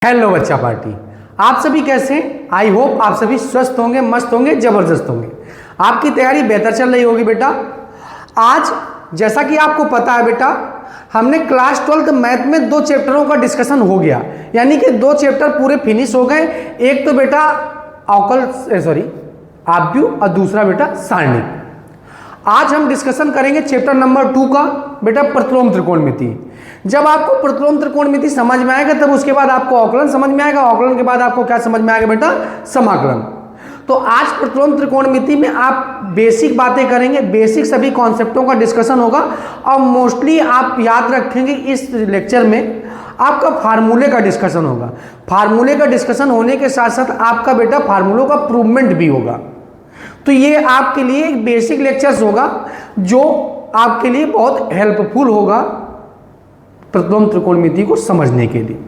Hello बच्चा party, आप सभी कैसे हैं? आई होप आप सभी स्वस्थ होंगे, मस्त होंगे, जबरदस्त होंगे। आपकी तैयारी बेहतर चल रही होगी बेटा। आज जैसा कि आपको पता है बेटा, हमने क्लास 12 मैथ में 2 चैप्टरों का डिस्कशन हो गया, यानी कि 2 चैप्टर पूरे फिनिश हो गए। एक तो बेटा आव्यूह और दूसरा बेटा सारणी। आज हम डिस्कशन करेंगे चैप्टर नंबर 2 का बेटा प्रतिलोम त्रिकोणमिति। जब आपको प्रतिलोम त्रिकोणमिति समझ में आएगा तब उसके बाद आपको अवकलन समझ में आएगा, अवकलन के बाद आपको क्या समझ में आएगा बेटा, समाकलन। तो आज प्रतिलोम त्रिकोणमिति में आप बेसिक बातें करेंगे, बेसिक सभी कॉन्सेप्टों का डिस्कशन होगा और मोस्टली आप याद रखेंगे इस लेक्चर में आपका फार्मूले का डिस्कशन होगा। फार्मूले का डिस्कशन होने के साथ साथ आपका बेटा फार्मूलों का प्रूवमेंट भी होगा। तो ये आपके लिए एक बेसिक लेक्चर्स होगा जो आपके लिए बहुत हेल्पफुल होगा प्रतिलोम त्रिकोणमिति को समझने के लिए।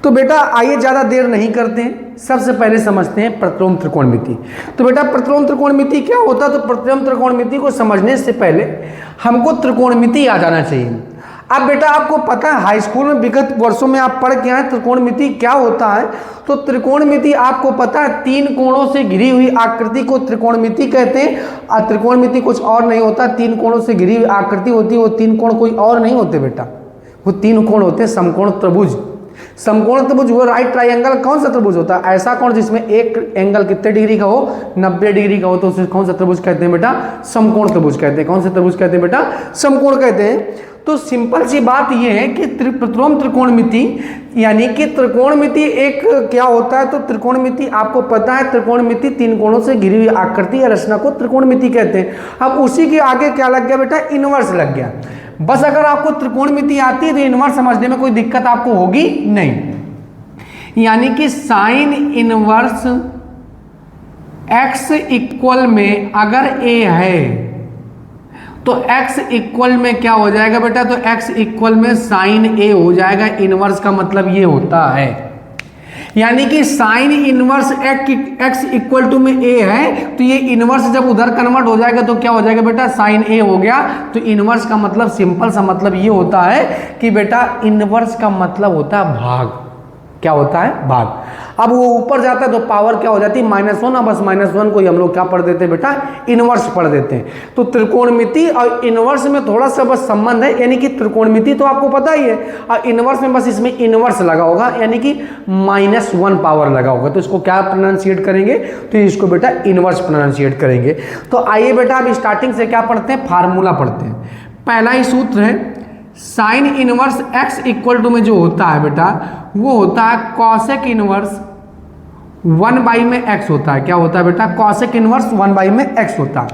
तो बेटा आइए ज़्यादा देर नहीं करते हैं, सबसे पहले समझते हैं प्रतिलोम त्रिकोणमिति। तो बेटा प्रतिलोम त्रिकोणमिति क्या होता है? तो प्रतिलोम त्रिकोणमिति को समझने से पहले हमको त्रिकोणमिति आ जाना चाहिए। अब बेटा आपको पता है हाई स्कूल में विगत वर्षों में आप पढ़ के आए त्रिकोणमिति क्या होता है। तो त्रिकोणमिति आपको पता है 3 कोणों से घिरी हुई आकृति को त्रिकोणमिति कहते हैं। और त्रिकोणमिति कुछ और नहीं होता, 3 कोणों से घिरी हुई आकृति होती है। वो 3 कोण कोई और नहीं होते बेटा, वो 3 कोण होते हैं समकोण त्रिभुज। समकोण त्रिभुज वो राइट ट्रायंगल कौन सा त्रिभुज होता है? ऐसा कोण जिसमें एक एंगल कितने डिग्री का हो, 90 डिग्री का हो, तो उसे कौन सा त्रिभुज कहते हैं बेटा? समकोण त्रिभुज कहते हैं। कौन सा त्रिभुज कहते हैं बेटा? समकोण कहते हैं। तो सिंपल सी बात यह है कि प्रतिलोम त्रिकोणमिति यानी कि त्रिकोणमिति एक क्या होता है? तो त्रिकोणमिति आपको पता है, त्रिकोणमिति 3 कोणों से घिरी हुई आकृति या रचना को त्रिकोणमिति कहते हैं। अब उसी के आगे क्या लग गया बेटा? इनवर्स लग गया। बस अगर आपको त्रिकोणमिति आती है तो इनवर्स समझने में कोई दिक्कत आपको होगी नहीं। यानी कि साइन इनवर्स x इक्वल में अगर a है तो x इक्वल में क्या हो जाएगा बेटा? तो x इक्वल में साइन a हो जाएगा। इनवर्स का मतलब ये होता है, यानी कि sine inverse x equal to में a है तो ये इनवर्स जब उधर कन्वर्ट हो जाएगा तो क्या हो जाएगा बेटा? साइन a हो गया। तो इनवर्स का मतलब सिंपल सा मतलब ये होता है कि बेटा इनवर्स का मतलब होता है भाग। क्या होता है? भाग। अब वो ऊपर जाता है तो पावर क्या हो जाती है? -1। अब बस -1 को हम लोग क्या पढ़ देते हैं बेटा? इनवर्स पढ़ देते हैं। तो त्रिकोणमिति और इनवर्स में थोड़ा सा बस संबंध है, यानी कि त्रिकोणमिति तो आपको पता ही है और इनवर्स में बस इसमें इनवर्स लगा होगा, यानी कि -1 पावर लगा होगा। तो इसको क्या प्रोनाउंसिएट करेंगे? तो इसको बेटा इनवर्स प्रोनाउंसिएट करेंगे। तो आइए बेटा अब स्टार्टिंग से क्या पढ़ते हैं? फार्मूला पढ़ते हैं। पहला ही सूत्र है sine inverse x equal to में जो होता है बेटा वो होता है कॉसेक इनवर्स 1 में x होता है। क्या होता है बेटा? कॉसेक इनवर्स 1 में x होता है।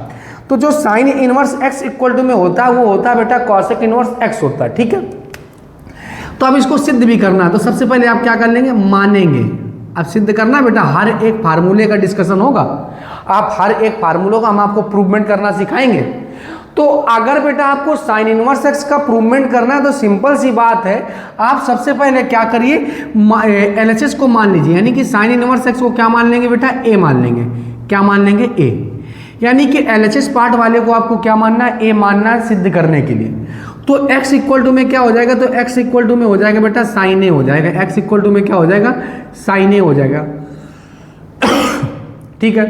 तो जो sine inverse x equal to में होता है वो होता है बेटा कॉसेक इनवर्स x होता है। ठीक है, तो अब इसको सिद्ध भी करना है। तो सबसे पहले आप क्या कर लेंगे? मानेंगे। अब सिद्ध करना है बेटा, हर एक फार्मूले का डिस्कशन होगा। आप हर एक फार्मूलों का हम आपको प्रूवमेंट करना सिखाएंगे। तो अगर बेटा आपको साइन इनवर्स x का प्रूवमेंट करना है तो सिंपल सी बात है, आप सबसे पहले क्या करिए? LHS को मान लीजिए, यानी कि साइन इनवर्स x को क्या मान लेंगे बेटा? a मान लेंगे। क्या मान लेंगे? a। यानी कि LHS पार्ट वाले को आपको क्या मानना है? a मानना है सिद्ध करने के लिए। तो x इक्वल टू में क्या हो जाएगा? तो x इक्वल टू में हो जाएगा बेटा साइन a हो जाएगा। x इक्वल टू में क्या हो जाएगा? साइन a हो जाएगा। ठीक है,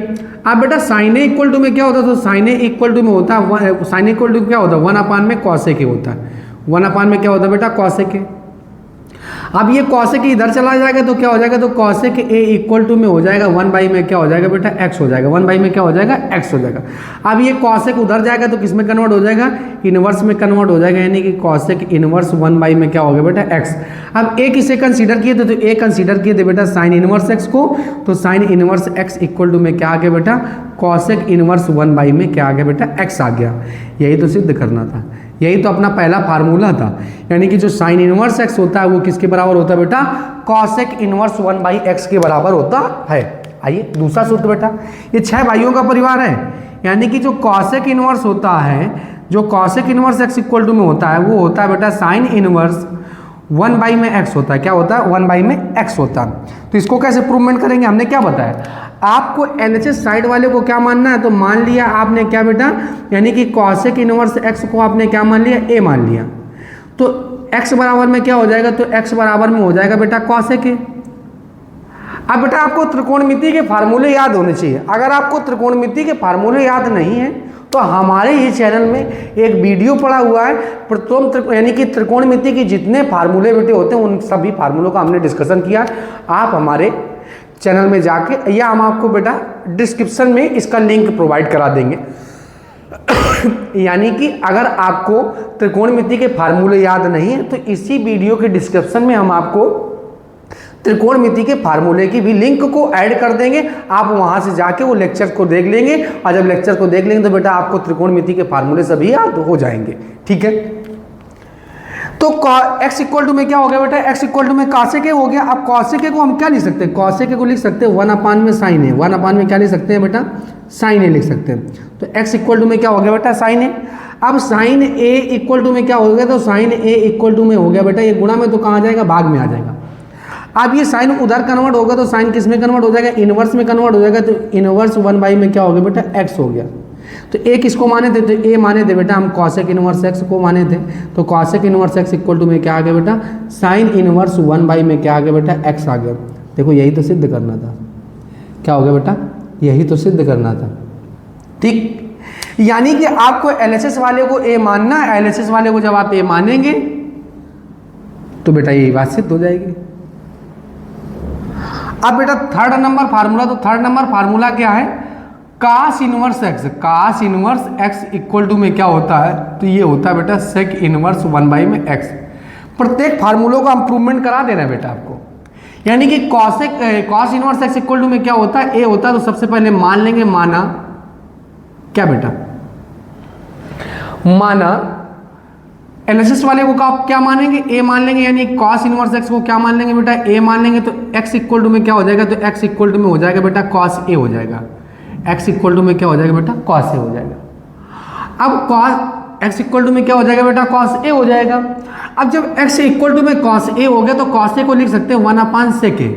अब बेटा साइन ए इक्वल टू में क्या होता है? तो साइन ए इक्वल टू में होता है साइन इक्वल टू क्या होता है? 1 में कॉसेक होता है। 1 में क्या होता है बेटा? कॉसेक। अब ये कॉसेक इधर चला जाएगा तो क्या हो जाएगा? तो कॉसेक ए इक्वल टू में हो जाएगा 1 में क्या हो जाएगा बेटा? x हो जाएगा। 1 में क्या हो जाएगा? x हो जाएगा। अब ये कॉसेक उधर जाएगा तो किस में कन्वर्ट हो जाएगा? इनवर्स में कन्वर्ट हो जाएगा, यानी कि कॉसेक इनवर्स 1 में क्या हो गया बेटा? x। अब a किसे कंसीडर किए थे? तो a कंसीडर किए थे बेटा साइन इनवर्स x को। तो sine inverse x equal to में क्या आ गया बेटा? कॉसेक इनवर्स 1 में क्या आ गया बेटा? x आ गया। यही तो सिद्ध करना था, यही तो अपना पहला फार्मूला था। यानी कि जो साइन इनवर्स x होता है वो किसके बराबर होता है बेटा? कॉसेक इनवर्स 1/x के बराबर होता है। आइए दूसरा सूत्र बेटा, ये 6 भाइयों का परिवार है, यानी कि जो कॉसेक इनवर्स होता है, जो cosec inverse x equal to में होता है वो होता है बेटा साइन इनवर्स 1 में x होता है। क्या होता है? 1 में x होता है। तो इसको कैसे प्रूवमेंट करेंगे? हमने क्या बताया आपको? LHS साइड वाले को क्या मानना है? तो मान लिया आपने क्या बेटा? यानी कि कॉसेक इनवर्स x को आपने क्या मान लिया? a मान लिया। तो x बराबर में क्या हो जाएगा? तो x बराबर में हो जाएगा बेटा कॉसेक a। अब बेटा आपको त्रिकोणमिति के फार्मूले याद होने चाहिए। अगर आपको त्रिकोणमिति के फार्मूले याद नहीं है तो हमारे ही चैनल में एक वीडियो पड़ा हुआ है प्रथम यानी कि त्रिकोणमिति के जितने फार्मूले बेटे होते हैं उन सभी फार्मूलों का हमने डिस्कशन किया। आप हमारे चैनल में जाके, या हम आपको बेटा डिस्क्रिप्शन में इसका लिंक प्रोवाइड करा देंगे। यानी कि अगर आपको त्रिकोणमिति के फार्मूले याद नहीं है तो इसी वीडियो के डिस्क्रिप्शन में हम आपको त्रिकोणमिति के फार्मूले की भी लिंक को ऐड कर देंगे। आप वहां से जाके वो लेक्चर को देख लेंगे और जब लेक्चर को देख लेंगे तो बेटा आपको त्रिकोणमिति के फार्मूले सभी याद हो जाएंगे। ठीक है, तो x इक्वल टू में क्या हो गया बेटा, x इक्वल टू में cosec हो गया। अब cosec को हम क्या लिख सकते हैं, cosec को लिख सकते हैं 1 में sin a, 1 में क्या लिख सकते हैं बेटा, sin a लिख सकते हैं। तो x इक्वल टू में क्या हो गया बेटा, sin a। अब sin a इक्वल टू में क्या हो गया, तो sin a इक्वल टू में हो गया बेटा, ये गुणा में तो कहाँ आ जाएगा, भाग में आ जाएगा। अब ये साइन उधर कन्वर्ट होगा तो साइन किस में कन्वर्ट हो जाएगा, इनवर्स में कन्वर्ट हो जाएगा। तो इनवर्स 1 में क्या हो गया बेटा, x हो गया। तो a किसको माने थे, तो a माने थे बेटा हम cosec इनवर्स x को माने थे। तो cosec inverse x equal to में क्या आ गया बेटा, साइन इनवर्स 1 में क्या आ गया बेटा, x आ गया। देखो यही तो सिद्ध करना था, क्या हो गया बेटा, यही तो सिद्ध करना था। ठीक, यानी कि आपको LHS वाले को a मानना है। LHS वाले को जब आप a मानेंगे तो बेटा यही बात सिद्ध हो जाएगी। अब बेटा थर्ड नंबर फार्मूला, तो थर्ड नंबर फार्मूला क्या है, cos inverse x, cos inverse x equal to में क्या होता है, तो ये होता है बेटा sec इनवर्स 1 में x। प्रत्येक फार्मूलों का इंप्रूवमेंट करा देना है बेटा आपको। यानी कि cos inverse x equal to में क्या होता है, a होता है। तो सबसे पहले मान लेंगे, माना क्या बेटा, माना LHS वाले को आप क्या मानेंगे, a मान लेंगे। यानी cos इनवर्स x को क्या मान लेंगे बेटा, a मान लेंगे। तो x इक्वल टू में क्या हो जाएगा, तो x इक्वल टू में हो जाएगा बेटा cos a हो जाएगा। x इक्वल टू में क्या हो जाएगा बेटा, cos a हो जाएगा। अब cos x इक्वल टू में क्या हो जाएगा बेटा, cos a हो जाएगा। अब जब x इक्वल टू में cos a हो गया तो cos a को लिख सकते हैं 1/sec a।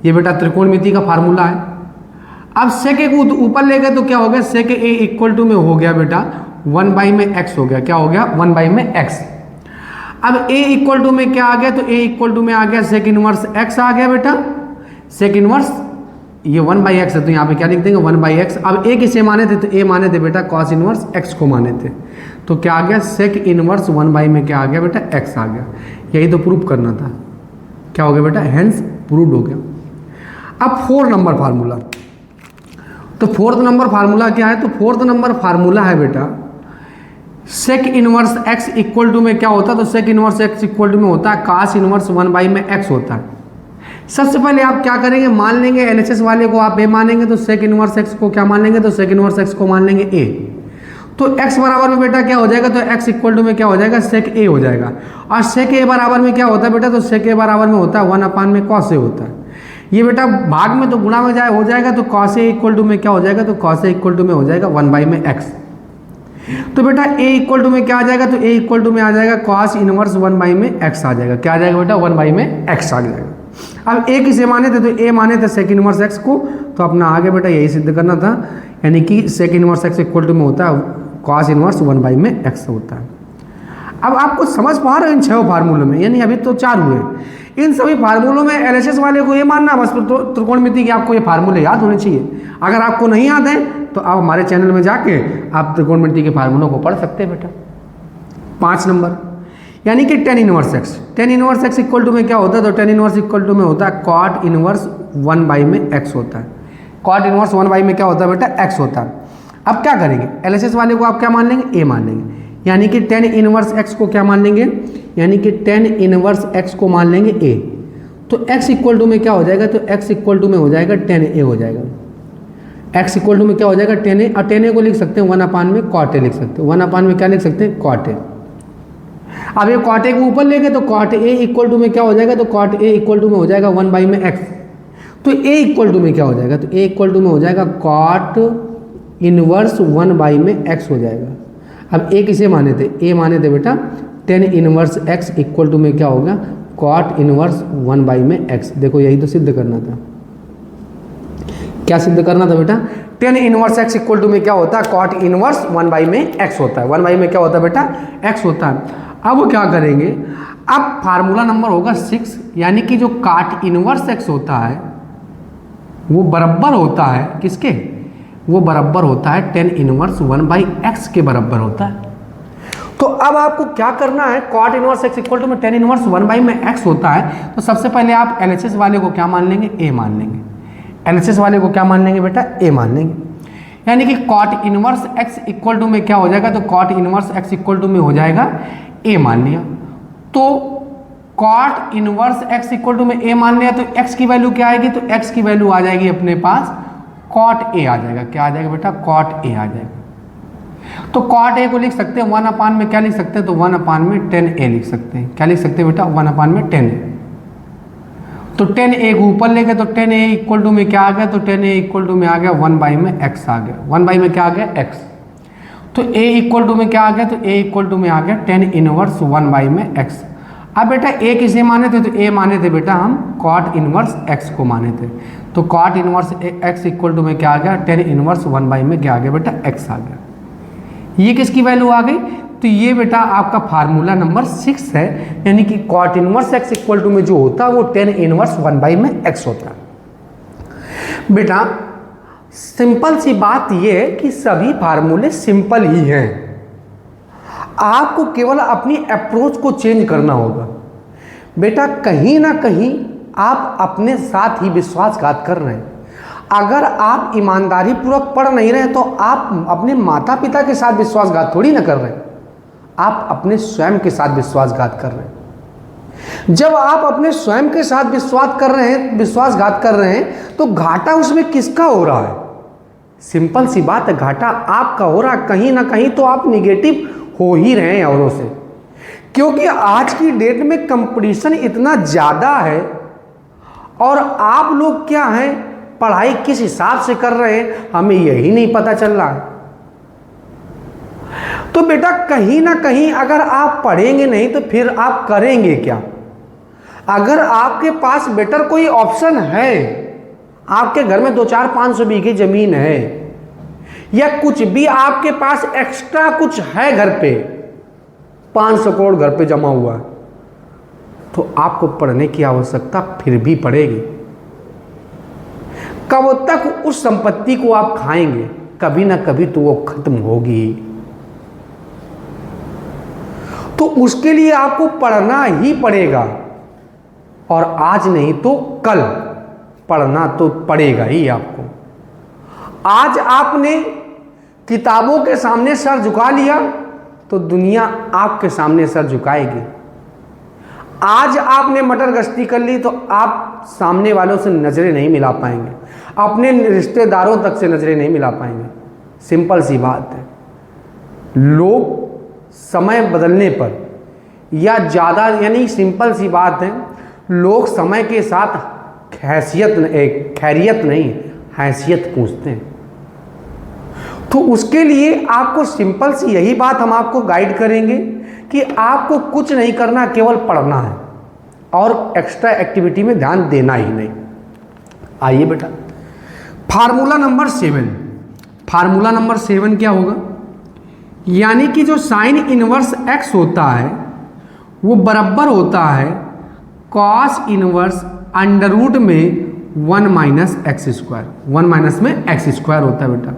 ये बेटा त्रिकोणमिति का फार्मूला है। अब sec a को ऊपर ले गए तो क्या हो गया, sec a इक्वल टू में हो गया बेटा 1 में x हो गया, क्या हो गया 1 में x। अब a इक्वल टू में क्या आ गया, तो a इक्वल टू में आ गया sec इनवर्स x आ गया बेटा, sec इनवर्स ये 1/x है तो यहाँ पे क्या लिख देंगे 1/x। अब a किसे माने थे, तो a माने थे बेटा cos इनवर्स x को माने थे। तो क्या आ गया sec इनवर्स 1 में क्या आ गया बेटा, x आ गया। यही तो प्रूफ करना था, क्या हो गया बेटा, हेंस प्रूव्ड हो गया। अब 4 नंबर फार्मूला, तो 4th नंबर फार्मूला क्या है, तो 4th नंबर फार्मूला है बेटा sec inverse x equal to में क्या होता है, तो sec inverse x equal to में होता है cos इनवर्स 1 में x होता है। सबसे पहले आप क्या करेंगे, मान लेंगे LHS वाले को आप a मानेंगे, तो sec इनवर्स x को क्या मान लेंगे, तो sec इनवर्स x को मान लेंगे a। तो x बराबर में बेटा क्या हो जाएगा, तो x इक्वल टू में क्या हो जाएगा, sec a हो जाएगा। और sec a बराबर में क्या होता है बेटा, तो sec a बराबर में होता है 1 में cos a होता है। ये बेटा भाग में तो गुणा में हो जाएगा, तो cos a इक्वल टू में क्या हो जाएगा, तो cos a इक्वल टू में हो जाएगा 1 में x। तो बेटा a इक्वल टू में क्या आ जाएगा, तो a इक्वल टू में आ जाएगा cos इनवर्स 1 में x आ जाएगा। क्या आ जाएगा बेटा, 1 में x आ जाएगा। अब a किसे माने थे, तो a माने थे sec इनवर्स x को। तो अपना आगे बेटा यही सिद्ध करना था, यानी कि sec inverse x equal to में होता है cos इनवर्स 1 में x होता है। अब आपको समझ पा रहे हो इन 6 फार्मूलों में, यानी अभी तो 4 हुए। इन सभी फार्मूलों में LHS वाले को ये मानना बस, त्रिकोणमिति की आपको ये फार्मूले याद होने चाहिए। अगर आपको नहीं याद है तो आप हमारे चैनल में जाके आप त्रिकोणमिति के फार्मूलों को पढ़ सकते हैं बेटा। 5 नंबर, यानी कि tan inverse x, tan inverse x equal to में क्या होता है, तो tan इनवर्स इक्वल टू में होता है cot इनवर्स 1 में x होता है। cot इनवर्स 1 में क्या होता है बेटा, x होता है। अब क्या करेंगे, LHS वाले को आप क्या मान लेंगे, a मान लेंगे। यानी कि tan इनवर्स x को क्या मान लेंगे, यानी कि tan इनवर्स x को मान लेंगे a। तो x इक्वल टू में क्या हो जाएगा, तो x इक्वल टू में हो जाएगा tan a हो जाएगा। x इक्वल टू में क्या हो जाएगा, tan a। और tan a को लिख सकते हैं 1 में cot a लिख सकते हैं। 1 में क्या लिख सकते हैं, cot a। अब ये cot a को ऊपर लेके तो cot a इक्वल टू में क्या हो जाएगा, तो cot a इक्वल टू में हो जाएगा 1 में x। तो a इक्वल टू में क्या हो जाएगा, तो a इक्वल टू में हो जाएगा cot इनवर्स 1 में x हो जाएगा। अब a किसे माने थे, a माने थे बेटा tan inverse x equal to में क्या होगा, cot इनवर्स 1 में x। देखो यही तो सिद्ध करना था। क्या सिद्ध करना था बेटा, tan inverse x equal to में क्या होता है, cot इनवर्स 1 में x होता है। 1 में क्या होता है बेटा, x होता है। अब क्या करेंगे, अब फार्मूला नंबर होगा 6, यानी कि जो cot इनवर्स x होता है वो बराबर होता है किसके, वो बराबर होता है tan इनवर्स 1/x के बराबर होता है। तो अब आपको क्या करना है, cot inverse x equal to में tan इनवर्स 1/x होता है, तो सबसे पहले आप LHS वाले को क्या मान लेंगे, a मान लेंगे। LHS वाले को क्या मान लेंगे बेटा, a मान लेंगे। यानी कि cot inverse x equal to में क्या हो जाएगा, तो cot inverse x equal to में हो जाएगा a मान लिया। तो cot inverse x equal to में a मान लिया, तो x की वैल्यू क्या आएगी, तो x की वैल्यू आ जाएगी अपने पास cot a आ जाएगा। क्या आ जाएगा बेटा, cot a आ जाएगा। तो cot a को लिख सकते हैं 1/, में क्या लिख सकते हैं, तो 1/, में tan a लिख सकते हैं। क्या लिख सकते हैं बेटा, 1/, में tan a। तो tan a को ऊपर ले गए, तो tan a इक्वल टू में क्या आ गया, तो tan a इक्वल टू में आ गया 1/, में x आ गया। 1/, में क्या आ गया, x। तो a इक्वल टू में क्या आ गया, तो a इक्वल टू में आ गया tan इनवर्स 1/, में x। अब बेटा a किसे माने थे, तो a माने थे बेटा हम cot इनवर्स x को माने थे। तो cot inverse x equal to में क्या आ गया, tan इनवर्स 1/, में क्या आ गया बेटा, x आ गया। ये किसकी वैल्यू आ गई, तो ये बेटा आपका फार्मूला नंबर 6 है। यानी कि cot inverse x equal to में जो होता है वो tan इनवर्स 1/, में x होता है। बेटा सिंपल सी बात ये है कि सभी फार्मूले सिंपल ही हैं, आपको केवल अपनी अप्रोच को चेंज करना होगा। बेटा कहीं ना कहीं आप अपने साथ ही विश्वासघात कर रहे हैं। अगर आप ईमानदारी पूर्वक पढ़ नहीं रहे तो आप अपने माता पिता के साथ विश्वासघात थोड़ी ना कर रहे हैं, आप अपने स्वयं के साथ विश्वासघात कर रहे हैं। जब आप अपने स्वयं के साथ विश्वासघात कर रहे हैं तो घाटा उसमें किसका हो रहा है, सिंपल सी बात है, घाटा आपका हो रहा है। कहीं ना कहीं तो आप निगेटिव हो ही रहे हैं औरों से, क्योंकि आज की डेट में कंपटीशन इतना ज़्यादा है और आप लोग क्या हैं, पढ़ाई किस हिसाब से कर रहे हैं हमें यही नहीं पता चल रहा है। तो बेटा कहीं ना कहीं अगर आप पढ़ेंगे नहीं तो फिर आप करेंगे क्या। अगर आपके पास बेटर कोई ऑप्शन है, आपके घर में 2-4-500 बीघे जमीन है या कुछ भी आपके पास एक्स्ट्रा कुछ है, घर पे 500 करोड़ घर पे जमा हुआ है, तो आपको पढ़ने की आवश्यकता फिर भी पड़ेगी। कब तक उस संपत्ति को आप खाएंगे, कभी ना कभी तो वो खत्म होगी। तो उसके लिए आपको पढ़ना ही पड़ेगा, और आज नहीं तो कल पढ़ना तो पड़ेगा ही आपको। आज आपने किताबों के सामने सर झुका लिया तो दुनिया आपके सामने सर झुकाएगी। आज आपने मटर गश्ती कर ली तो आप सामने वालों से नज़रें नहीं मिला पाएंगे, अपने रिश्तेदारों तक से नज़रें नहीं मिला पाएंगे। सिंपल सी बात है, लोग समय बदलने पर या ज़्यादा, यानी सिंपल सी बात है, लोग समय के साथ खैरियत नहीं हैसियत पूछते हैं। तो उसके लिए आपको सिंपल सी यही बात हम आपको गाइड करेंगे कि आपको कुछ नहीं करना, केवल पढ़ना है और एक्स्ट्रा एक्टिविटी में ध्यान देना ही नहीं। आइए बेटा फार्मूला नंबर 7, फार्मूला नंबर 7 क्या होगा, यानी कि जो साइन इनवर्स x होता है वो बराबर होता है कॉस इनवर्स अंडर रूट में 1 माइनस एक्स स्क्वायर। 1 माइनस में एक्स स्क्वायर होता है बेटा।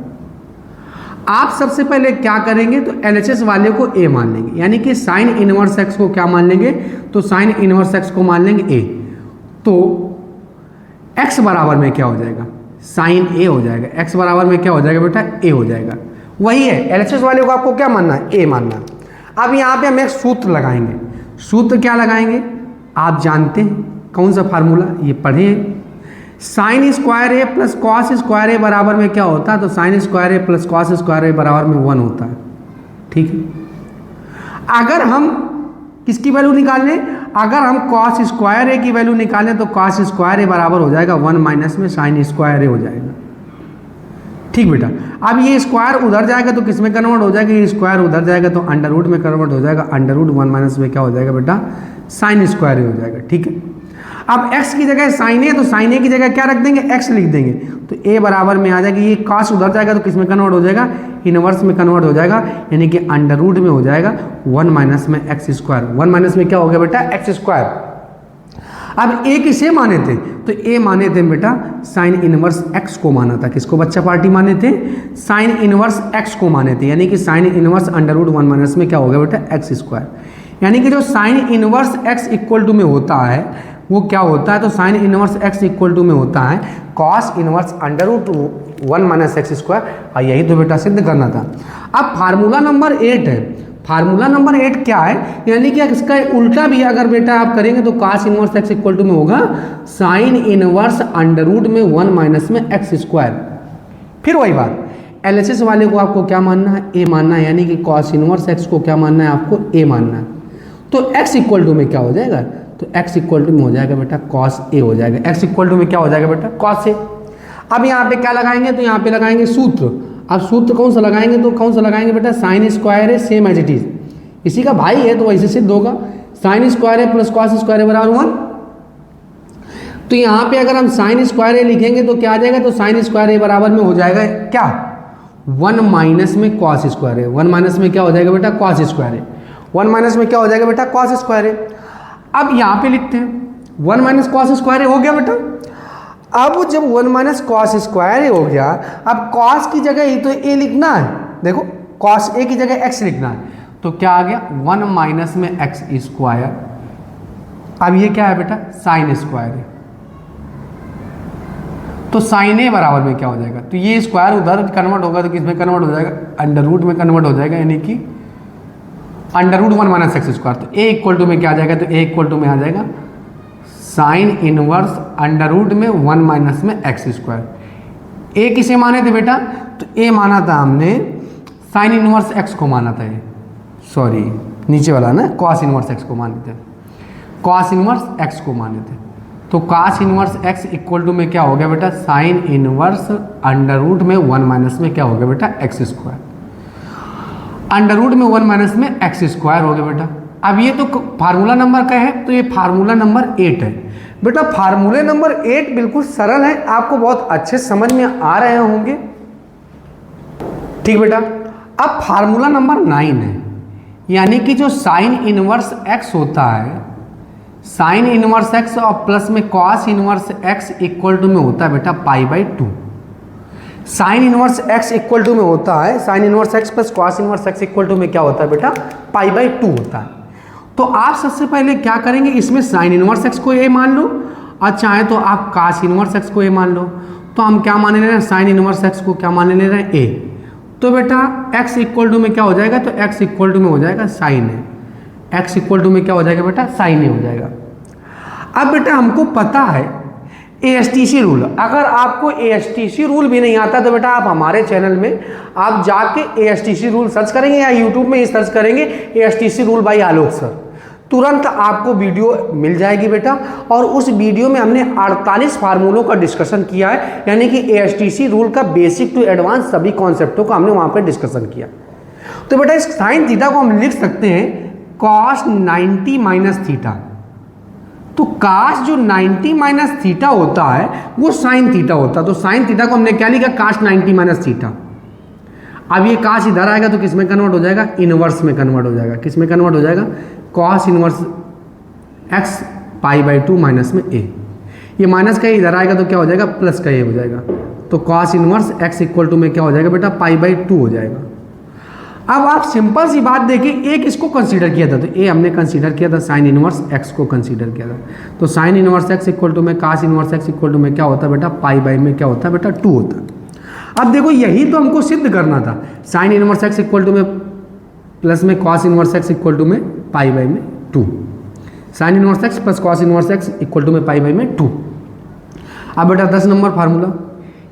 आप सबसे पहले क्या करेंगे, तो LHS वाले को a मान लेंगे, यानी कि साइन इनवर्स x को क्या मान लेंगे, तो साइन इनवर्स x को मान लेंगे a। तो x बराबर में क्या हो जाएगा, साइन a हो जाएगा। x बराबर में क्या हो जाएगा बेटा, a हो जाएगा। वही है, LHS वाले को आपको क्या मानना है, a मानना है। अब यहाँ पे हम एक सूत्र लगाएंगे। सूत्र क्या लगाएंगे, आप जानते हैं कौन सा फार्मूला, ये पढ़े, साइन स्क्वायर ए प्लस कॉस स्क्वायर ए बराबर में क्या होता है, तो साइन स्क्वायर ए प्लस कॉस स्क्वायर ए बराबर में 1 होता है। ठीक है, अगर हम किसकी वैल्यू निकालें, अगर हम कॉस स्क्वायर ए की वैल्यू निकालें तो कॉस स्क्वायर ए बराबर हो जाएगा 1 माइनस में साइन स्क्वायर ए हो जाएगा। ठीक बेटा, अब ये स्क्वायर उधर जाएगा तो किस में कन्वर्ट हो जाएगा, ये स्क्वायर उधर जाएगा तो अंडर रूट में कन्वर्ट हो जाएगा। अंडर रूट 1 माइनस में क्या हो जाएगा बेटा, साइन स्क्वायर ए हो जाएगा। ठीक है, अब x की जगह साइन ए, तो साइन ए की जगह क्या रख देंगे, x लिख देंगे, तो a बराबर में आ जाएगी, ये कॉस उधर जाएगा तो किस में कन्वर्ट हो जाएगा, इनवर्स में कन्वर्ट हो जाएगा, यानी कि अंडर रूट में हो जाएगा 1 माइनस में एक्स स्क्वायर। 1 माइनस में क्या हो गया बेटा, एक्स स्क्वायर। अब ए किसे माने थे, तो ए माने थे बेटा साइन इनवर्स एक्स को माना था। किसको बच्चा पार्टी माने थे, साइन इनवर्स एक्स को माने थे, यानी कि sine inverse under root 1 minus में क्या हो गया बेटा एक्स स्क्वायर। यानी कि जो sine inverse x equal to में होता है वो क्या होता है, तो sine inverse x equal to में होता है cos inverse under root 1 minus x square, और यही तो बेटा सिद्ध करना था। अब फार्मूला नंबर 8 है, फार्मूला नंबर 8 क्या है, यानी कि इसका उल्टा भी अगर बेटा आप करेंगे तो cos inverse x equal to में होगा साइन इनवर्स अंडर रूट में 1 माइनस में एक्स स्क्वायर। फिर वही बात, एलएचएस वाले को आपको क्या मानना है, ए मानना है, यानी कि कॉस इनवर्स एक्स को क्या मानना है, आपको ए मानना है। तो एक्स इक्वल टू में क्या हो जाएगा, तो x इक्वल टू में हो जाएगा बेटा कॉस ए हो जाएगा, x इक्वल टू में क्या हो जाएगा बेटा कॉस ए। अब यहाँ पे क्या लगाएंगे, तो यहाँ पे लगाएंगे सूत्र। अब सूत्र कौन सा लगाएंगे, तो कौन सा लगाएंगे बेटा, साइन स्क्वायर है सेम एज इट इज, इसी का भाई है तो वैसे सिद्ध होगा, साइन स्क्वायर है प्लस कॉस स्क्वायर है बराबर 1। तो यहाँ पे अगर हम साइन स्क्वायर है लिखेंगे तो क्या आ जाएगा, तो साइन स्क्वायर है बराबर में हो जाएगा क्या 1 माइनस में कॉस स्क्वायर है, 1 माइनस में क्या हो जाएगा बेटा कॉस स्क्वायर है, 1 माइनस में क्या हो जाएगा बेटा कॉस स्क्वायर है। अब यहाँ पे लिखते हैं 1 माइनस कॉस स्क्वायर हो गया बेटा। अब जब 1 माइनस कॉस स्क्वायर हो गया, अब कॉस की जगह ही तो ए लिखना है, देखो कॉस ए की जगह एक्स लिखना है, तो क्या आ गया 1 माइनस में एक्स स्क्वायर। अब ये क्या है बेटा साइन स्क्वायर है, तो साइन ए बराबर में क्या हो जाएगा, तो ये स्क्वायर उधर कन्वर्ट होगा तो किसमें कन्वर्ट हो जाएगा, अंडर रूट में कन्वर्ट हो जाएगा, यानी कि under root 1 minus x square. तो ए इक्वल टू में क्या आ जाएगा, तो ए इक्वल टू में आ जाएगा साइन इनवर्स अंडर रूट में 1 माइनस में एक्स स्क्वायर। ए किसे माने थे बेटा, तो ए माना था हमने साइन इनवर्स एक्स को माना था, ये सॉरी नीचे वाला ना कॉस इनवर्स एक्स को माने थे, कॉस इनवर्स एक्स को माने थे। तो cos inverse x equal to में क्या हो गया बेटा साइन इनवर्स अंडर रूट में 1 माइनस में क्या हो गया बेटा एक्स स्क्वायर, अंडर रूट में 1 माइनस में एक्स स्क्वायर हो गया बेटा। अब ये तो फार्मूला नंबर का है, तो ये फार्मूला नंबर 8 है बेटा। फार्मूले नंबर 8 बिल्कुल सरल है, आपको बहुत अच्छे समझ में आ रहे होंगे, ठीक बेटा। अब फार्मूला नंबर 9 है, यानी कि जो साइन इनवर्स एक्स होता है, साइन इनवर्स एक्स और प्लस में cos inverse x equal to में होता है बेटा π/2। Sine inverse x equal to में होता है, sine inverse x plus cos inverse x equal to में क्या होता है बेटा π/2 होता है। तो आप सबसे पहले क्या करेंगे, इसमें साइन इनवर्स एक्स को ए मान लो और चाहे तो आप कॉस इनवर्स एक्स को ए मान लो। तो हम क्या माने ले रहे हैं, साइन इनवर्स एक्स को क्या माने ले रहे हैं ए। तो बेटा x इक्वल टू में क्या हो जाएगा, तो x इक्वल टू में हो जाएगा sine a, x equal to में क्या हो जाएगा बेटा साइन ए हो जाएगा। अब बेटा हमको पता है ASTC रूल, अगर आपको ASTC रूल भी नहीं आता तो बेटा आप हमारे चैनल में आप जाके ASTC रूल सर्च करेंगे या यूट्यूब में ही सर्च करेंगे ASTC rule by Alok sir, तुरंत आपको वीडियो मिल जाएगी बेटा। और उस वीडियो में हमने 48 फार्मूलों का डिस्कशन किया है, यानी कि ASTC रूल का बेसिक टू एडवांस सभी कॉन्सेप्टों का हमने वहाँ पर डिस्कशन किया। तो बेटा इस साइन थीटा को हम लिख सकते हैं कॉस 90 माइनस थीटा। तो काश जो 90 माइनस थीटा होता है वो साइन थीटा होता है, तो साइन थीटा को हमने क्या लिखा काश 90 माइनस थीटा। अब ये काश इधर आएगा तो किस में कन्वर्ट हो जाएगा, इनवर्स में कन्वर्ट हो जाएगा। किस में कन्वर्ट हो जाएगा, कॉस इनवर्स एक्स π/2 माइनस में ए। ये माइनस का इधर आएगा तो क्या हो जाएगा प्लस का ए हो जाएगा। तो cos inverse x equal to में क्या हो जाएगा बेटा π/2 हो जाएगा। अब आप सिंपल सी बात देखिए, एक इसको कंसीडर किया था, तो ए हमने कंसीडर किया था, साइन इनवर्स एक्स को कंसीडर किया था। तो sine inverse x equal to में cos inverse x equal to में क्या होता है बेटा π/, में क्या होता है बेटा 2 होता है। अब देखो यही तो हमको सिद्ध करना था, sine inverse x equal to में प्लस में cos inverse x equal to में π/, में 2। Sine inverse x plus cos inverse x equal to में π/, में 2। अब बेटा 10 नंबर फार्मूला,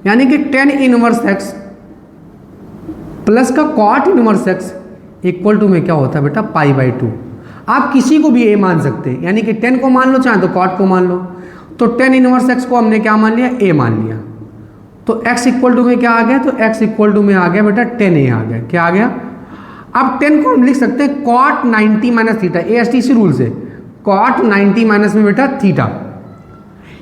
यानी कि टेन इनवर्स एक्स प्लस का cot inverse x equal to में क्या होता है बेटा π/2। आप किसी को भी ए मान सकते हैं, यानी कि 10 को मान लो चाहे तो कॉट को मान लो। तो टेन इनवर्स एक्स को हमने क्या मान लिया, ए मान लिया। तो x इक्वल टू में क्या आ गया, तो x इक्वल टू में आ गया बेटा 10a आ गया। क्या आ गया, अब 10 को हम लिख सकते हैं cot 90 minus theta, ASTC rule से कॉट 90 माइनस में बेटा थीटा,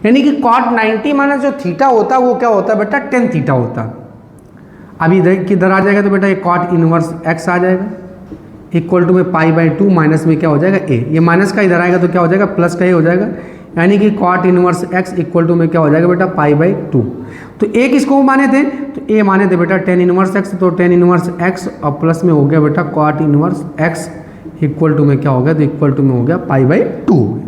यानी कि कॉट 90 माइनस जो थीटा होता है वो क्या होता है बेटा 10 थीटा होता है। अभी इधर किधर आ जाएगा, तो बेटा ये कॉट इनवर्स एक्स आ जाएगा इक्वल टू में π/2 माइनस में क्या हो जाएगा ए। ये माइनस का इधर आएगा तो क्या हो जाएगा प्लस का ए हो जाएगा। यानी कि cot inverse x equal to में क्या हो जाएगा बेटा π/2। तो a किसको माने थे, तो a माने थे बेटा tan इनवर्स x, तो tan इनवर्स x और प्लस में हो गया बेटा cot inverse x equal to में क्या हो गया, तो इक्वल टू में हो गया π/2 हो गया।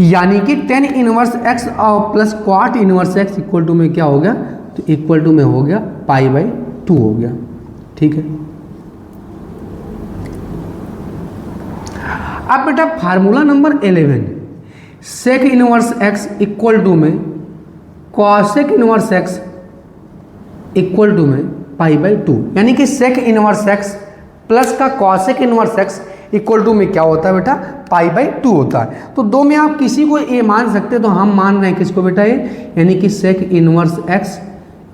यानी कि tan इनवर्स x और plus cot inverse x equal to में क्या हो गया, तो इक्वल टू में हो गया π/2 हो गया। ठीक है, अब बेटा formula number 11, sec inverse x equal to में cosec inverse x equal to में π/2, यानी कि सेक इनवर्स x प्लस का cosec inverse x equal to में क्या होता है बेटा π/2 होता है। तो दो में आप किसी को a मान सकते हैं, तो हम मान रहे हैं किसको बेटा a, यानी कि sec inverse x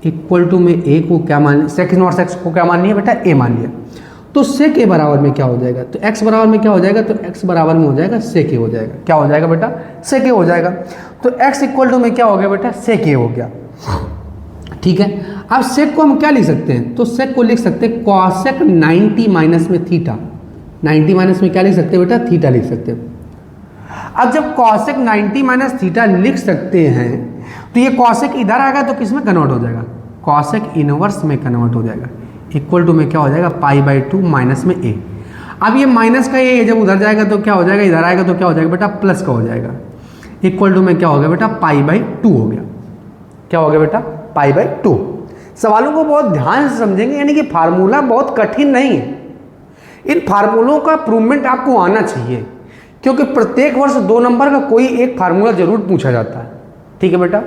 equal to में a को क्या मान, सेक इनवर्स x को क्या मान लिया बेटा a मान लिया। तो सेक a बराबर में क्या हो जाएगा, तो x बराबर में क्या हो जाएगा, तो x बराबर में हो जाएगा सेक a हो जाएगा। क्या हो जाएगा बेटा, सेक a हो जाएगा। तो x इक्वल टू में क्या हो गया बेटा, सेक a हो गया। ठीक है, अब सेक को हम क्या लिख सकते हैं, तो सेक को लिख सकते हैं कॉसेक 90 माइनस में थीटा, 90 माइनस में क्या लिख सकते हैं बेटा, थीटा लिख सकते हैं। अब जब कॉसेक 90 माइनस थीटा लिख सकते हैं, तो ये कॉसेक इधर आएगा तो किस में कन्वर्ट हो जाएगा, कॉसेक इनवर्स में कन्वर्ट हो जाएगा। इक्वल टू में क्या हो जाएगा π/2 माइनस में a। अब ये माइनस का a जब उधर जाएगा तो क्या हो जाएगा, इधर आएगा तो क्या हो जाएगा बेटा प्लस का हो जाएगा। इक्वल टू में क्या हो गया बेटा π/2 हो गया। क्या हो गया बेटा π/2। सवालों को बहुत ध्यान से समझेंगे, यानी कि फार्मूला बहुत कठिन नहीं है। इन फार्मूलों का प्रूवमेंट आपको आना चाहिए, क्योंकि प्रत्येक वर्ष 2 नंबर का कोई एक फार्मूला जरूर पूछा जाता है। ठीक है बेटा,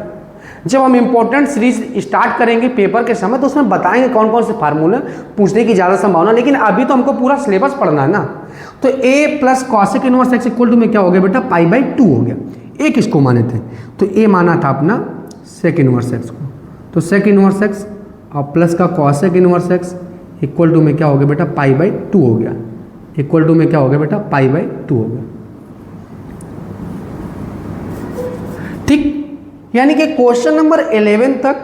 जब हम इंपॉर्टेंट सीरीज स्टार्ट करेंगे पेपर के समय, तो उसमें बताएंगे कौन कौन से फार्मूले पूछने की ज़्यादा संभावना, लेकिन अभी तो हमको पूरा सिलेबस पढ़ना है ना। तो a plus cosec inverse x equal to में क्या हो गया बेटा π/2 हो गया। a किसको माने थे, तो a माना था अपना सेक इनवर्स x को, तो सेक इनवर्स x और प्लस का cosec inverse x equal to में क्या हो गया बेटा π/2 हो गया। इक्वल टू में क्या हो गया बेटा π/2 हो गया। ठीक, यानी कि क्वेश्चन नंबर 11 तक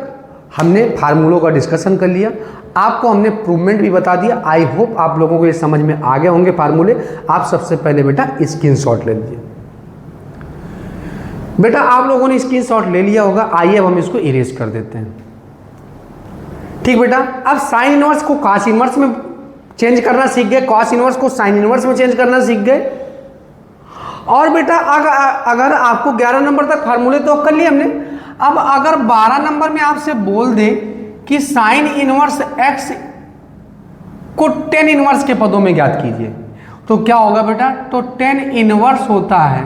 हमने फार्मूलों का डिस्कशन कर लिया, आपको हमने प्रूवमेंट भी बता दिया। आई होप आप लोगों को ये समझ में आ गए होंगे फार्मूले। आप सबसे पहले बेटा स्क्रीनशॉट ले लीजिए। बेटा आप लोगों ने स्क्रीनशॉट ले लिया होगा, आइए अब हम इसको इरेज कर देते हैं। ठीक बेटा, अब साइन इनवर्स को कॉस इनवर्स में चेंज करना सीख गए, कॉस इनवर्स को साइन इनवर्स में चेंज करना सीख गए। और बेटा अगर आपको 11 नंबर तक फार्मूले तो कर लिए हमने, अब अगर 12 नंबर में आपसे बोल दे कि साइन इनवर्स x को tan इनवर्स के पदों में ज्ञात कीजिए, तो क्या होगा बेटा, तो tan इनवर्स होता है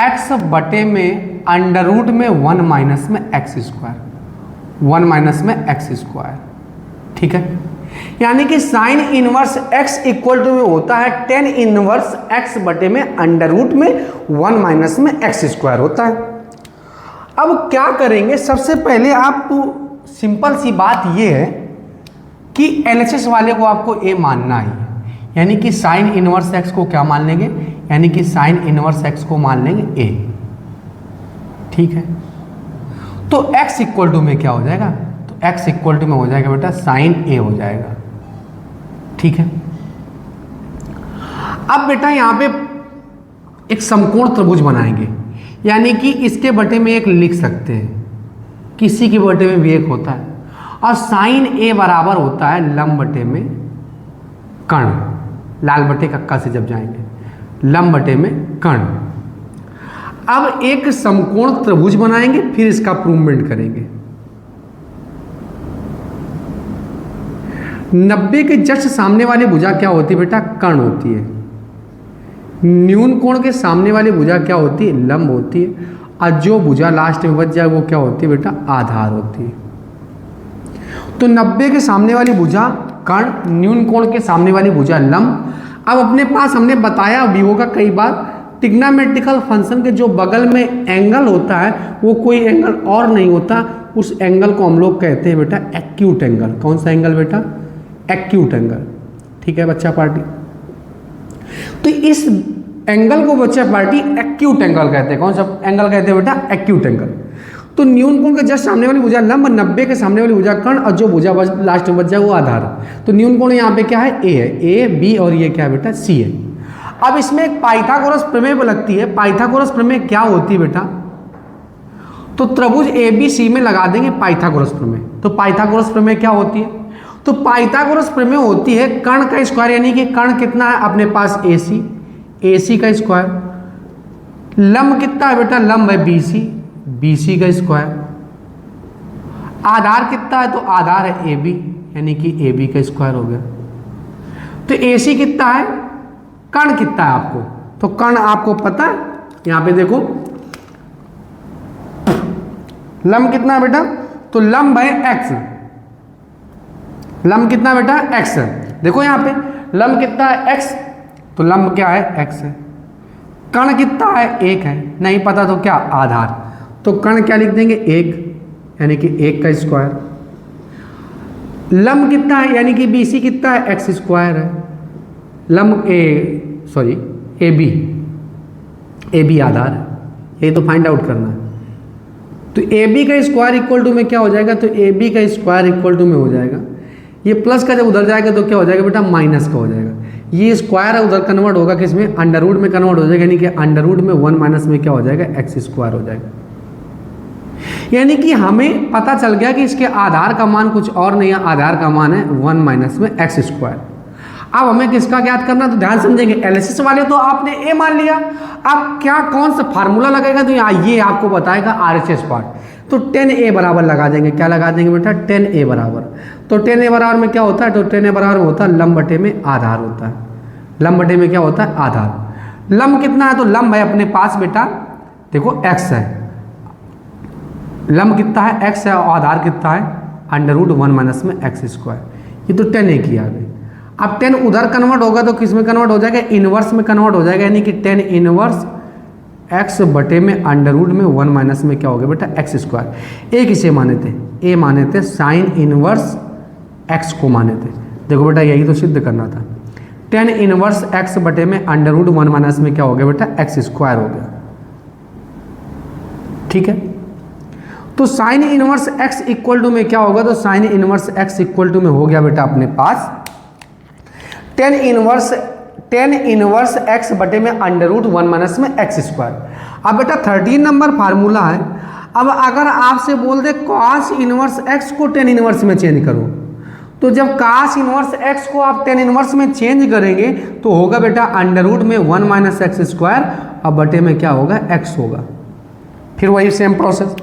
x बटे में अंडर रूट में 1 माइनस में x स्क्वायर, 1 माइनस में x स्क्वायर। ठीक है, यानी कि sine inverse x equal to में होता है tan इनवर्स x बटे में अंडर रूट में 1 माइनस में x स्क्वायर होता है। अब क्या करेंगे, सबसे पहले आप सिंपल सी बात ये है कि LHS वाले को आपको a मानना ही है, यानी कि साइन इनवर्स x को क्या मान लेंगे, यानी कि साइन इनवर्स x को मान लेंगे a। ठीक है, तो x इक्वल टू में क्या हो जाएगा, तो x इक्वल टू में हो जाएगा बेटा साइन a हो जाएगा। ठीक है, अब बेटा यहां पे एक समकोण त्रिभुज बनाएंगे, यानी कि इसके बटे में एक लिख सकते हैं, किसी के बटे में भी एक होता है, और साइन a बराबर होता है लंब बटे में कर्ण, लाल बटे कक्का से जब जाएंगे, लंब बटे में कर्ण। अब एक समकोण त्रिभुज बनाएंगे, फिर इसका प्रूवमेंट करेंगे। 90 के जस्ट सामने वाली भुजा क्या होती है बेटा, कर्ण होती है। न्यून कोण के सामने वाली भुजा क्या होती है, लंब होती है, और जो भुजा लास्ट में बच जाए वो क्या होती है बेटा, आधार होती है। तो 90 के सामने वाली भुजा कर्ण, न्यून कोण के सामने वाली भुजा लंब। अब अपने पास हमने बताया भी होगा कई बार, ट्रिग्नोमेट्रिकल फंक्शन के जो बगल में एंगल होता है वो कोई एंगल और नहीं होता, उस एंगल को हम लोग कहते हैं बेटा एक्यूट एंगल। कौन सा एंगल बेटा, एक्यूट एंगल। ठीक है बच्चा पार्टी, तो इस एंगल को बच्चा पार्टी एक्यूट एंगल कहते हैं। कौन सा एंगल कहते हैं बेटा, एक्यूट एंगल। तो न्यून कोण के जस्ट सामने वाली भुजा लंब, 90 के सामने वाली भुजा कर्ण, और जो भुजा लास्ट में बच जाए वो आधार। तो न्यून कोण यहाँ पे क्या है, ए है, ए बी, और ये क्या है बेटा सी है। अब इसमें एक पाइथागोरस प्रमेय लगती है। पाइथागोरस प्रमेय क्या होती है बेटा? तो त्रिभुज ABC में लगा देंगे पाइथागोरस प्रमेय। तो पाइथागोरस प्रमेय क्या होती है? तो पाइथागोरस प्रमेय होती है कर्ण का स्क्वायर, यानी कि कर्ण कितना है अपने पास AC, AC का स्क्वायर, लंब कितना है बेटा? लंब है BC, BC का स्क्वायर, आधार कितना है? तो आधार है AB, यानी कि AB का स्क्वायर हो गया। तो AC कितना है, कर्ण कितना है आपको? तो कर्ण आपको पता है, यहां पे देखो लंब कितना है बेटा? तो लंब है x, लंब कितना बेटा? x है। देखो यहां पे लंब कितना है? x, तो लंब क्या है? x है। कर्ण कितना है? 1 है। नहीं पता तो क्या? आधार। तो कर्ण क्या लिख देंगे? 1, यानी कि 1 का स्क्वायर। लंब कितना है? यानी कि BC कितना है? x स्क्वायर है। लंब AB आधार है, ये तो फाइंड आउट करना है। तो AB का स्क्वायर इक्वल टू में क्या हो जाएगा? तो AB का स्क्वायर इक्वल टू में हो जाएगा, ये प्लस का जब उधर जाएगा तो क्या हो जाएगा बेटा? माइनस का हो जाएगा। ये स्क्वायर है उधर कन्वर्ट होगा किसमें? अंडर रूट में कन्वर्ट हो जाएगा, यानी कि अंडर रूट में 1 माइनस में क्या हो जाएगा? x स्क्वायर हो जाएगा। यानी कि हमें पता चल गया कि इसके आधार का मान कुछ और नहीं है, आधार का मान है 1 माइनस में x स्क्वायर। अब हमें किसका ज्ञात करना? तो ध्यान समझेंगे, एलएचएस वाले तो आपने ए मान लिया, अब क्या कौन सा फार्मूला लगेगा? तो ये आपको बताएगा आरएचएस पार्ट। तो 10a बराबर लगा देंगे। क्या लगा देंगे बेटा? 10a बराबर। तो 10a बराबर में क्या होता है? तो 10a बराबर में होता है लंब बटे में आधार होता है। लंब बटे में क्या होता है? आधार। लंब कितना है? तो लंब है अपने पास बेटा, देखो x है, लंब कितना है? x है, और आधार कितना है? अंडर रूट 1 माइनस में x स्क्वायर। ये तो 10a की आ गई। अब 10 उधर कन्वर्ट होगा तो किस में कन्वर्ट हो जाएगा? इनवर्स में कन्वर्ट हो जाएगा, यानी कि 10 इनवर्स x बटे में अंडर रूट में 1 माइनस में क्या हो गया बेटा? x square. ए किसे माने थे? ए माने थे साइन इनवर्स x को माने थे। देखो बेटा यही तो सिद्ध करना था। 10 इनवर्स x बटे में अंडर रूट 1 माइनस में क्या हो गया बेटा? x स्क्वायर हो गया। ठीक है, तो sine inverse x equal to में क्या होगा? तो sine inverse x equal to में हो गया बेटा अपने पास 10 इनवर्स x बटे में अंडर रूट 1 माइनस में x स्क्वायर। अब बेटा 13 नंबर फार्मूला है। अब अगर आपसे बोल दे cos इनवर्स x को 10 इनवर्स में चेंज करो, तो जब cos इनवर्स x को आप 10 इनवर्स में चेंज करेंगे तो होगा बेटा अंडर रूट में 1 माइनस x स्क्वायर, अब बटे में क्या होगा? x होगा। फिर वही सेम प्रोसेस।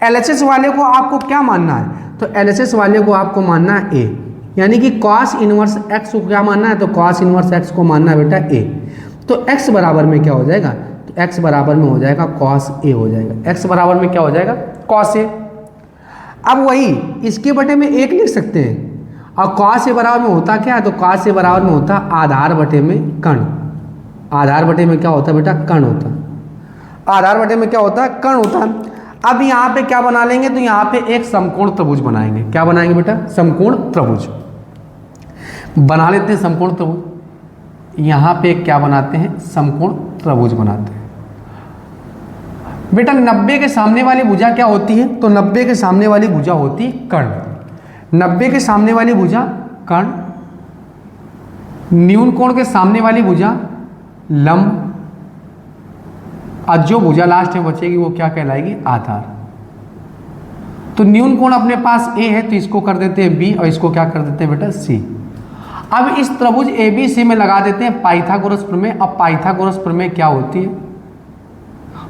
एलएचएस वाले को आपको क्या मानना है? तो एलएचएस वाले को आपको मानना है a, यानी कि cos इनवर्स x को क्या मानना है? तो cos इनवर्स x को मानना है बेटा a। तो x बराबर में क्या हो जाएगा? तो x बराबर में हो जाएगा cos a हो जाएगा। x बराबर में क्या हो जाएगा? cos a। अब वही इसके बटे में 1 लिख सकते हैं, और cos a बराबर में होता क्या है? तो cos a बराबर में होता आधार बटे में कर्ण। आधार बटे में क्या होता है बेटा? कर्ण होता है। आधार बटे में क्या होता है? कर्ण होता है। अब यहाँ पे क्या बना लेंगे? तो यहाँ पे एक समकोण त्रिभुज बनाएंगे। क्या बनाएंगे बेटा? समकोण त्रिभुज बना लेते हैं। समकोण त्रिभुज यहाँ पे क्या बनाते हैं? समकोण त्रिभुज बनाते हैं। बेटा 90 के सामने वाली भुजा क्या होती है? तो 90 के सामने वाली भुजा होती है कर्ण। 90 के सामने वाली भुजा कर्ण, न्यून कोण के सामने वाली भुजा लंब, और जो भुजा लास्ट में बचेगी वो क्या कहलाएगी? आधार। तो न्यून कोण अपने पास a है, तो इसको कर देते हैं b, और इसको क्या कर देते हैं बेटा? c। अब इस त्रिभुज ABC में लगा देते हैं पाइथागोरस प्रमेय। अब पाइथागोरस प्रमेय क्या होती है?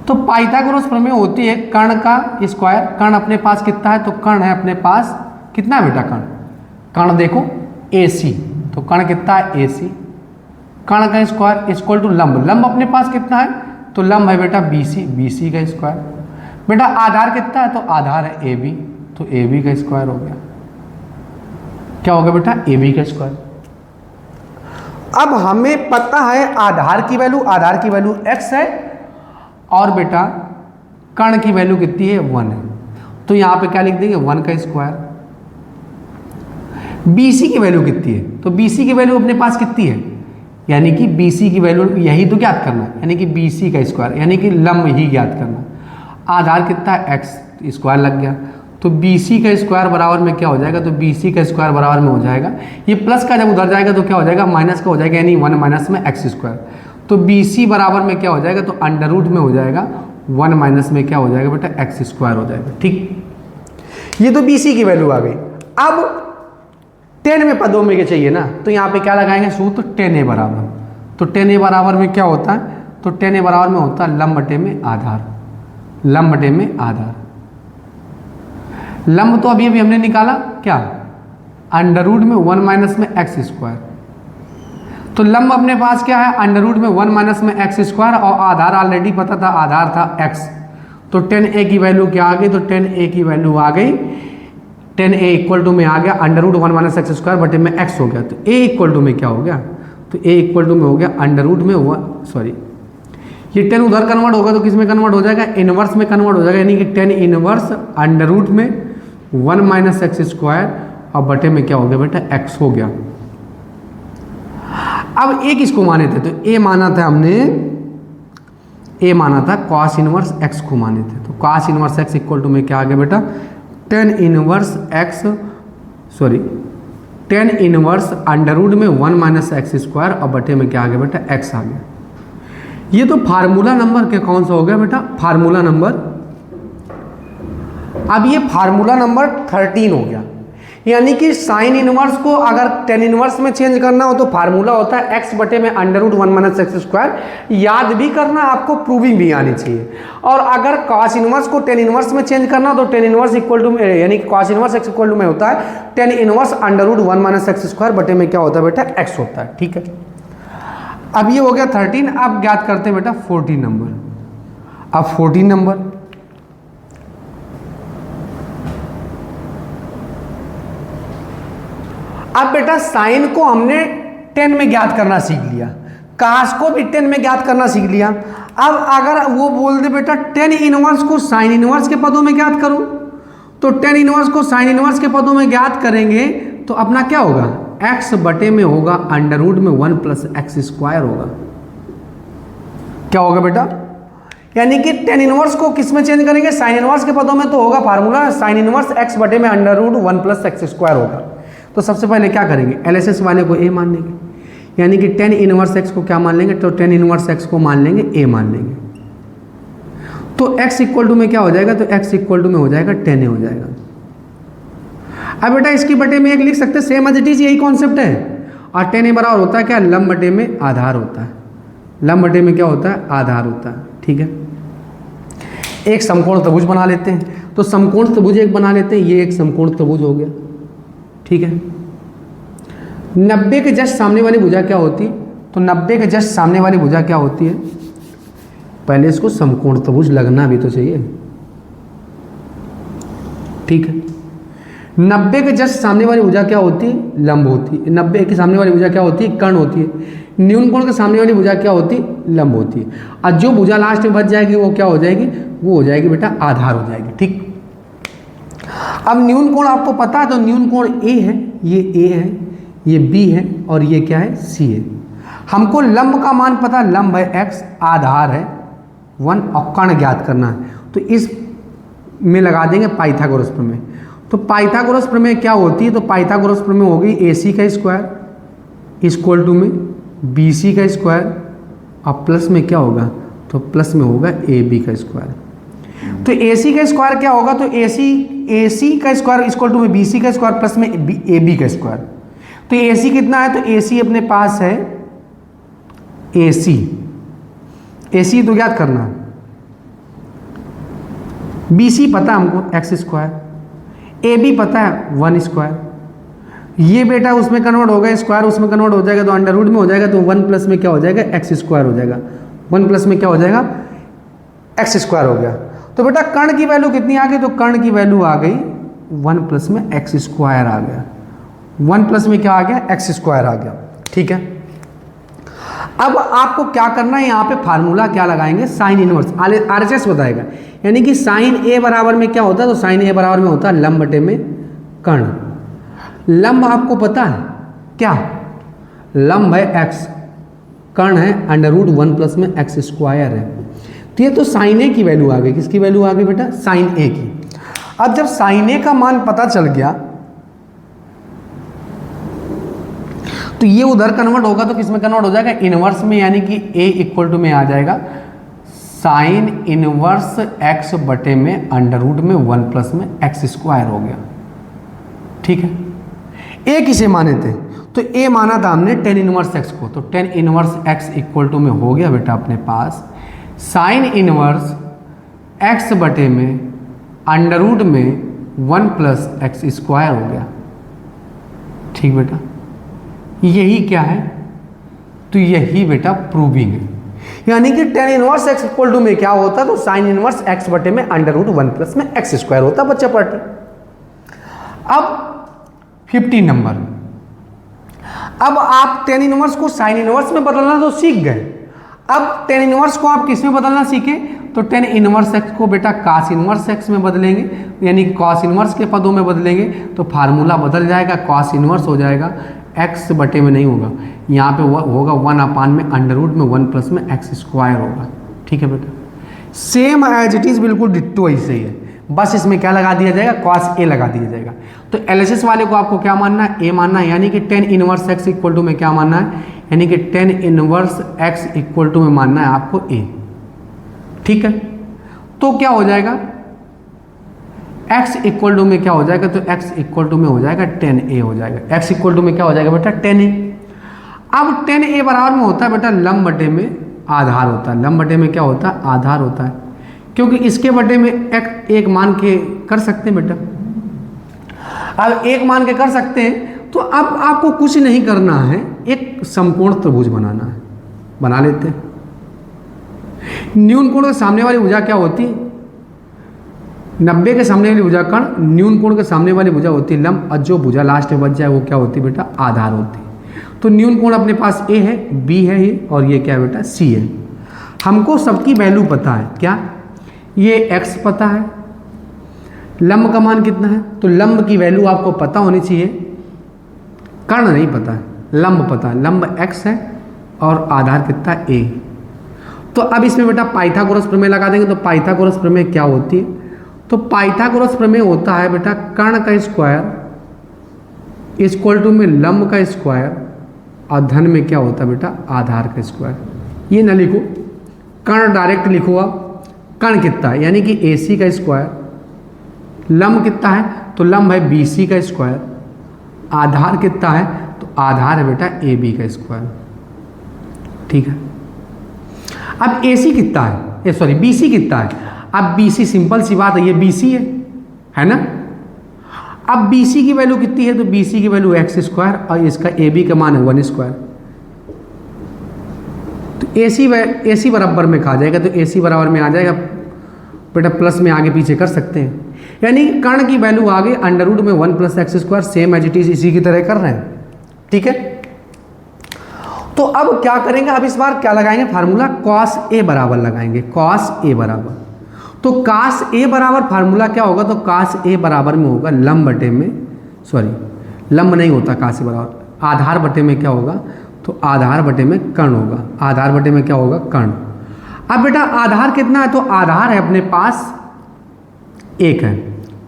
तो पाइथागोरस प्रमेय होती है कर्ण का स्क्वायर। कर्ण अपने पास कितना है? तो कर्ण है अपने पास कितना है बेटा? कर्ण देखो AC, तो कर्ण कितना है? AC। कर्ण का स्क्वायर इक्वल टू लंब। लंब अपने पास कितना है? तो लंब है बेटा BC, BC का स्क्वायर। बेटा आधार कितना है? तो आधार है AB, तो AB का स्क्वायर हो गया। क्या हो गया बेटा? AB का स्क्वायर। अब हमें पता है आधार की वैल्यू x है, और बेटा कर्ण की वैल्यू कितनी है? 1 है। तो यहाँ पे क्या लिख देंगे? 1 का स्क्वायर। BC की वैल्यू कितनी है? तो BC की वैल्यू अपने पास कितनी है? यानी कि BC की वैल्यू यही तो ज्ञात करना है, यानी कि BC का स्क्वायर, यानी कि लंब ही ज्ञात करना। आधार कितना है? x स्क्वायर लग गया, तो BC का स्क्वायर बराबर में क्या हो जाएगा? तो BC का स्क्वायर बराबर में हो जाएगा, ये प्लस का जब उधर जाएगा तो क्या हो जाएगा? माइनस का हो जाएगा, यानी 1 माइनस में x स्क्वायर। तो बी सी बराबर में क्या हो जाएगा, तो अंडर रूट में हो जाएगा 1 माइनस में क्या हो जाएगा बेटा, एक्स स्क्वायर हो जाएगा। ठीक, ये तो बी सी की वैल्यू आ गई। अब 10 में पदों में के चाहिए ना, तो यहाँ पे क्या लगाएंगे सूत्र, 10a बराबर। तो 10a बराबर में क्या होता है, तो 10a बराबर में होता है लंब बटे में आधार, लंब बटे में आधार। लंब तो अभी अभी हमने निकाला क्या, अंडर रूट में 1 माइनस में एक्स स्क्वायर। तो लंब अपने पास क्या है, अंडर रूट में 1 माइनस में एक्स स्क्वायर, और आधार ऑलरेडी पता था, आधार था एक्स। तो 10a की वैल्यू क्या आ गई, तो 10a की वैल्यू आ गई 10a इक्वल टू में आ गया under root 1 minus x square बटे में एक्स हो गया। तो a इक्वल टू में क्या हो गया, तो a इक्वल टू में हो गया अंडर रूट में ये 10 उधर कन्वर्ट होगा तो किस में कन्वर्ट हो जाएगा, इनवर्स में कन्वर्ट हो जाएगा, यानी कि 10 इनवर्स अंडर रूट में 1 माइनस एक्स स्क्वायर और बटे में क्या हो गया बेटा, x हो गया। अब a किसको माने थे, तो a माना था हमने, a माना था cos इनवर्स x को माने थे। तो cos inverse x equal to में क्या आ गया बेटा, 10 इनवर्स अंडर रूट में 1 माइनस एक्स स्क्वायर और बटे में क्या आ गया बेटा, x आ गया। ये तो फार्मूला नंबर के कौन सा हो गया बेटा, फार्मूला नंबर। अब ये फार्मूला नंबर 13 हो गया, यानी कि साइन इनवर्स को अगर 10 इनवर्स में चेंज करना हो तो फार्मूला होता है x बटे में under root 1 minus x square. याद भी करना आपको, प्रूविंग भी आनी चाहिए। और अगर cos इनवर्स को 10 इनवर्स में चेंज करना तो 10 इनवर्स इक्वल टू, यानी कि cos inverse x equal to में होता है 10 inverse under root 1 minus x square बटे में क्या होता है बेटा, x होता है। ठीक है, अब ये हो गया 13। अब ज्ञात करते हैं बेटा 14 नंबर। अब 14 नंबर, अब बेटा साइन को हमने 10 में ज्ञात करना सीख लिया, कास को भी 10 में ज्ञात करना सीख लिया। अब अगर वो बोल दे बेटा 10 इनवर्स को साइन इनवर्स के पदों में ज्ञात करो, तो 10 इनवर्स को साइन इनवर्स के पदों में ज्ञात करेंगे तो अपना क्या होगा, x बटे में होगा अंडर रूट में 1 प्लस एक्स स्क्वायर होगा। क्या होगा बेटा, यानी कि 10 इनवर्स को किस में चेंज करेंगे, साइन इनवर्स के पदों में, तो होगा फार्मूला साइन इनवर्स x बटे में under root 1 plus x square होगा। तो सबसे पहले क्या करेंगे, एलएसएस वाले को a मान लेंगे, यानी कि 10 इनवर्स x को क्या मान लेंगे, तो 10 इनवर्स x को मान लेंगे a मान लेंगे। तो x इक्वल टू में क्या हो जाएगा, तो x इक्वल टू में हो जाएगा 10a हो जाएगा। अब बेटा इसकी बटे में एक लिख सकते हैं, सेम एज इट इज, यही कॉन्सेप्ट है। और 10a बराबर होता है क्या, लंब बटे में आधार होता है, लंब बटे में क्या होता है, आधार होता है। ठीक है, एक समकोण त्रिभुज बना लेते हैं। तो समकोण त्रिभुज एक बना लेते हैं, ये एक समकोण त्रिभुज हो गया। ठीक है, 90 के जस्ट सामने वाली भुजा क्या होती है, तो 90 के जस्ट सामने वाली भुजा क्या होती है, पहले इसको समकोण त्रिभुज लगना भी तो चाहिए। ठीक है, 90 के जस्ट सामने वाली भुजा क्या होती है, लंब होती है। 90 के सामने वाली भुजा क्या होती है, कर्ण होती है। न्यून कोण के सामने वाली भुजा क्या होती है, लंब होती है। और जो भुजा लास्ट में बच जाएगी वो क्या हो जाएगी, वो हो जाएगी बेटा आधार हो जाएगी। ठीक, अब न्यून कोण आपको पता है, तो न्यून कोण ए है, ये ए है, ये बी है और ये क्या है, सी है। हमको लंब का मान पता, लंब है x, आधार है 1 और कर्ण ज्ञात करना है। तो इस में लगा देंगे पाइथागोरस प्रमेय। तो पाइथागोरस प्रमेय क्या होती है, तो पाइथागोरस प्रमेय होगी AC का स्क्वायर इक्वल टू में BC का स्क्वायर और प्लस में क्या होगा, तो प्लस में होगा AB का स्क्वायर। तो AC का स्क्वायर क्या होगा, तो AC का स्क्वायर इक्वल टू में BC का स्क्वायर प्लस में AB का स्क्वायर। तो AC कितना है, तो AC अपने पास है AC तो ज्ञात करना, BC पता हमको x स्क्वायर, AB पता है 1 स्क्वायर। ये बेटा उसमें कन्वर्ट होगा, स्क्वायर उसमें कन्वर्ट हो जाएगा तो अंडर रूट में हो जाएगा, तो 1 प्लस में क्या हो जाएगा, एक्स स्क्वायर हो जाएगा। 1 प्लस में क्या हो जाएगा, एक्स स्क्वायर हो गया। तो बेटा कर्ण की वैल्यू कितनी आ गई, तो कर्ण की वैल्यू आ गई 1 प्लस में एक्स स्क्वायर आ गया। 1 प्लस में क्या आ गया, एक्स स्क्वायर आ गया। ठीक है, अब आपको क्या करना है, यहाँ पे फार्मूला क्या लगाएंगे, साइन इनवर्स, RHS बताएगा। यानी कि साइन ए बराबर में क्या होता है, तो साइन ए बराबर में होता है लंब बटे में कर्ण। लंब आपको पता है क्या, लंब है x, कर्ण है अंडर रूट 1 प्लस में एक्स स्क्वायर है। तो ये तो साइन ए की वैल्यू आ गई, किसकी वैल्यू आ गई बेटा, साइन ए की। अब जब साइन ए का मान पता चल गया तो ये उधर कन्वर्ट होगा तो किस में कन्वर्ट हो जाएगा, इनवर्स में, यानी कि a इक्वल टू में आ जाएगा साइन इनवर्स x बटे में अंडर रूट में 1 प्लस में एक्स स्क्वायर हो गया। ठीक है, a किसे माने थे, तो a माना था हमने टेन इनवर्स x को, तो tan inverse x equal to में हो गया बेटा अपने पास साइन इनवर्स x बटे में अंडर रूट में 1 प्लस एक्स स्क्वायर हो गया। ठीक बेटा, यही क्या है, तो यही बेटा प्रूविंग है, यानी कि tan inverse x equal to में क्या होता है, तो साइन इनवर्स x बटे में अंडर रूट 1 प्लस में एक्स स्क्वायर होता है बच्चा पार्टी। अब 15 नंबर, अब आप टेन इनवर्स को साइन इनवर्स में बदलना तो सीख गए, अब टेन इनवर्स को आप किस में बदलना सीखे, तो टेन इनवर्स एक्स को बेटा कॉस इनवर्स एक्स में बदलेंगे, यानी कि कॉस इनवर्स के पदों में बदलेंगे, तो फार्मूला बदल जाएगा, कॉस इनवर्स हो जाएगा, एक्स बटे में नहीं होगा, यहाँ पे होगा 1 अपान में अंडर रूट में 1 प्लस में एक्स स्क्वायर होगा। ठीक है बेटा, सेम एज इट इज, बिल्कुल डिट्टो ऐसे ही है, बस इसमें क्या लगा दिया जाएगा, कॉस ए लगा दिया जाएगा। तो एलएचएस वाले को आपको क्या मानना है, ए मानना है, यानी कि tan inverse x equal to में क्या मानना है, यानी कि tan inverse x equal to में मानना है आपको ए। ठीक है, तो क्या हो जाएगा, x इक्वल टू में क्या हो जाएगा, तो x इक्वल टू में हो जाएगा 10a हो जाएगा, x इक्वल टू में क्या हो जाएगा बेटा 10a। अब 10a बराबर में होता है बेटा लंब बटे में आधार होता है, लंब बटे में क्या होता है, आधार होता है, क्योंकि इसके बटे में एक मान के कर सकते हैं बेटा। अब एक मान के कर सकते हैं, तो अब आपको कुछ नहीं करना है, एक समकोण त्रिभुज बनाना है, बना लेते हैं। न्यून कोण के सामने वाली भुजा क्या होती है, 90 के सामने वाली भुजा कर्ण, न्यून कोण के सामने वाली भुजा होती है लंब, और जो भुजा लास्ट में बच जाए वो क्या होती है बेटा, आधार होती है। तो न्यून कोण अपने पास ए है, बी है ये, और ये क्या है बेटा, सी है। हमको सबकी वैल्यू पता है, क्या, ये एक्स पता है, लंब का मान कितना है, तो लंब की वैल्यू आपको पता होनी चाहिए, कर्ण नहीं पता है, लंब पता है, लंब एक्स है और आधार कितना है, ए। तो अब इसमें बेटा पाइथागोरस प्रमेय लगा देंगे, तो पाइथागोरस प्रमेय क्या होती है, तो पाइथागोरस प्रमेय होता है बेटा कर्ण का स्क्वायर इक्वल टू में लंब का स्क्वायर और धन में क्या होता है बेटा, आधार का स्क्वायर। ये ना लिखो, कर्ण डायरेक्ट लिखो आप, कर्ण कितना है, यानी कि AC का स्क्वायर, लंब कितना है, तो लंब है BC का स्क्वायर, आधार कितना है, तो आधार है बेटा AB का स्क्वायर। ठीक है, अब AC कितना है, सॉरी BC कितना है, अब BC सिंपल सी बात है, ये BC है ना। अब BC की वैल्यू कितनी है, तो BC की वैल्यू एक्स स्क्वायर और इसका AB का मान है 1 स्क्वायर, तो AC बराबर में खा जाएगा, तो AC बराबर में आ जाएगा बेटा, प्लस में आगे पीछे कर सकते हैं, यानी कर्ण की वैल्यू आगे अंडर रूट में 1 plus x square, same as it is इसी की तरह कर रहे हैं। ठीक है, तो अब क्या करेंगे, अब इस बार क्या लगाएंगे फार्मूला, कॉस ए बराबर लगाएंगे, कॉस ए बराबर, तो कास ए बराबर फार्मूला क्या होगा, तो कास ए बराबर में होगा लंब बटे में, सॉरी लंब नहीं होता कास ए बराबर, आधार बटे में क्या होगा, तो आधार बटे में कर्ण होगा, आधार बटे में क्या होगा, कर्ण। अब बेटा आधार कितना है, तो आधार है अपने पास 1 है,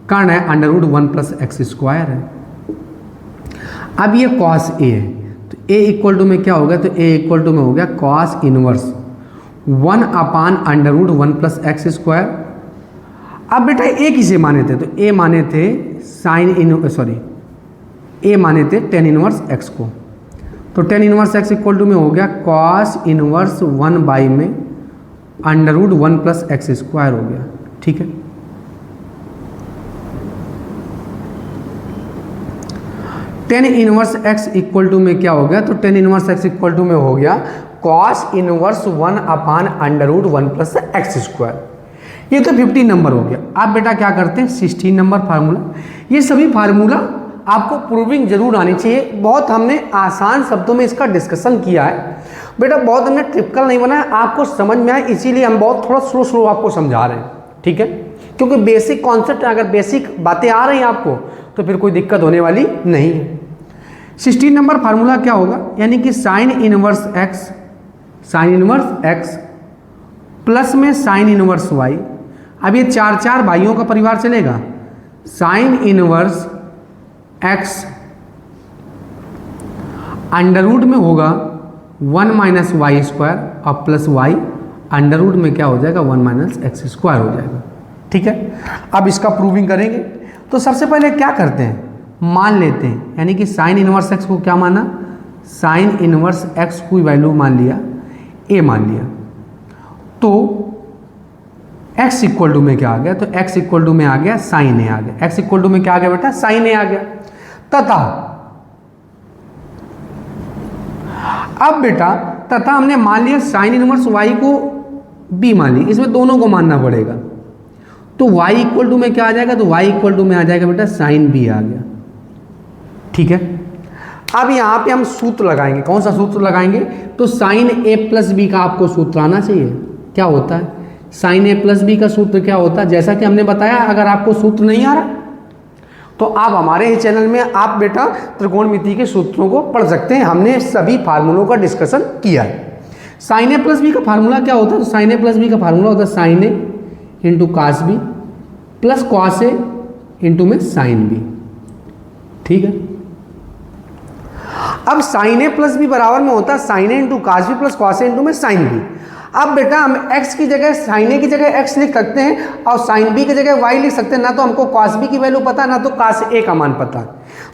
कर्ण है under root 1 plus x square है। अब ये कॉस ए है, तो ए इक्वल टू में क्या होगा, तो ए इक्वल टू में हो गया cos inverse 1 upon under root 1 plus x square. अब बेटा ए किसे माने थे, तो ए माने थे ए माने थे टेन इनवर्स एक्स को, तो tan inverse x equal to में हो गया कॉस इनवर्स 1 बाई में under root 1 plus x square हो गया। ठीक है, tan inverse x equal to में क्या हो गया, तो tan inverse x equal to में हो गया cos inverse 1 upon under root 1 plus x square. ये तो 15 नंबर हो गया। आप बेटा क्या करते हैं 16 नंबर फार्मूला, ये सभी फार्मूला आपको प्रूविंग जरूर आनी चाहिए। बहुत हमने आसान शब्दों में इसका डिस्कशन किया है बेटा, बहुत हमने ट्रिपिकल नहीं बनाया, आपको समझ में आए इसीलिए हम बहुत थोड़ा स्लो आपको समझा रहे हैं। ठीक है, क्योंकि बेसिक कॉन्सेप्ट अगर बेसिक बातें आ रही हैं आपको तो फिर कोई दिक्कत होने वाली नहीं है। 16 नंबर फार्मूला क्या होगा, यानी कि साइन इनवर्स एक्स प्लस में साइन इनवर्स वाई। अब ये चार भाइयों का परिवार चलेगा, sine inverse x under root में होगा 1 माइनस वाई स्क्वायर और प्लस वाई, अंडर रूट में क्या हो जाएगा 1 माइनस एक्स स्क्वायर हो जाएगा। ठीक है, अब इसका प्रूविंग करेंगे। तो सबसे पहले क्या करते हैं, मान लेते हैं, यानी कि साइन इनवर्स एक्स को क्या माना, साइन इनवर्स एक्स की वैल्यू मान लिया ए मान लिया। तो x इक्वल टू में क्या आ गया, तो x इक्वल टू में आ गया साइन ए आ गया। x इक्वल टू में क्या आ गया बेटा, साइन ए आ गया। तथा अब बेटा तथा हमने मान लिया साइन इनवर्स y को b मान ली, इसमें दोनों को मानना पड़ेगा। तो y इक्वल टू में क्या आ जाएगा, तो y इक्वल टू में आ जाएगा बेटा साइन b आ गया। ठीक है, अब यहाँ पे हम सूत्र लगाएंगे। कौन सा सूत्र लगाएंगे, तो साइन a प्लस बी का आपको सूत्र आना चाहिए। क्या होता है, साइन a प्लस बी का सूत्र क्या होता है, जैसा कि हमने बताया, अगर आपको सूत्र नहीं आ रहा तो आप हमारे ही चैनल में आप बेटा त्रिकोणमिति के सूत्रों को पढ़ सकते हैं। हमने सभी फार्मूलों का डिस्कशन किया है। साइन ए प्लस बी का फार्मूला क्या होता है, तो साइन ए प्लस बी का फार्मूला होता है sine A into cos B plus cos A into में साइन बी। ठीक है, अब साइन ए प्लस बी बराबर में होता है sine A into cos B plus cos A into में साइन बी। अब बेटा हम x की जगह साइन ए की जगह x लिख सकते हैं और साइन बी की जगह y लिख सकते हैं। ना तो हमको cos b की वैल्यू पता है, ना तो cos a का मान पता है।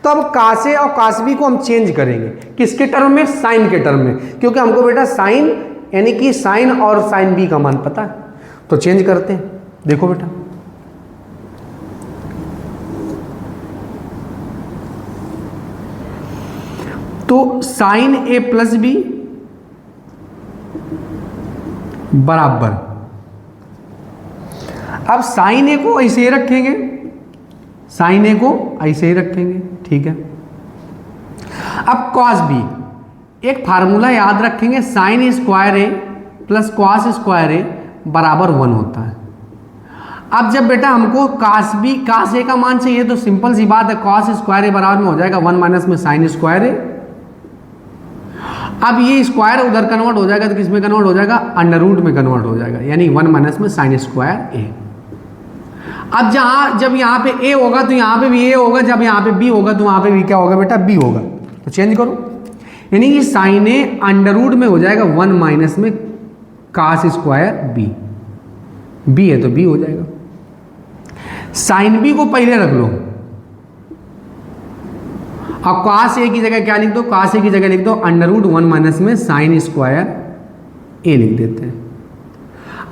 तो अब cos a और cos b को हम चेंज करेंगे किसके टर्म में, साइन के टर्म में, क्योंकि हमको बेटा साइन यानी कि साइन और साइन b का मान पता है। तो चेंज करते हैं, देखो बेटा तो साइन a प्लस बी बराबर, अब साइन ए को ऐसे ही रखेंगे, साइन ए को ऐसे ही रखेंगे। ठीक है, अब कॉस बी, एक फार्मूला याद रखेंगे, साइन स्क्वायर ए प्लस कॉस स्क्वायर ए बराबर 1 होता है। अब जब बेटा हमको कास बी कास ए का मान चाहिए तो सिंपल सी बात है, कॉस स्क्वायर ए बराबर में हो जाएगा 1 माइनस में साइन स्क्वायर ए। अब ये स्क्वायर उधर कन्वर्ट हो जाएगा तो किस में कन्वर्ट हो जाएगा, अंडर रूट में कन्वर्ट हो जाएगा, यानी 1 माइनस में साइन स्क्वायर ए। अब जब यहाँ पे a होगा तो यहाँ पे भी a होगा, जब यहाँ पे b होगा तो वहाँ पे भी क्या होगा बेटा, b होगा। तो चेंज करो, यानी कि साइन ए अंडर रूट में हो जाएगा 1 माइनस में कास स्क्वायर b है तो b हो जाएगा। साइन b को पहले रख लो और cos a की जगह क्या लिख दो, cos a की जगह लिख दो अंडर रूट 1 माइनस में साइन स्क्वायर a लिख देते हैं।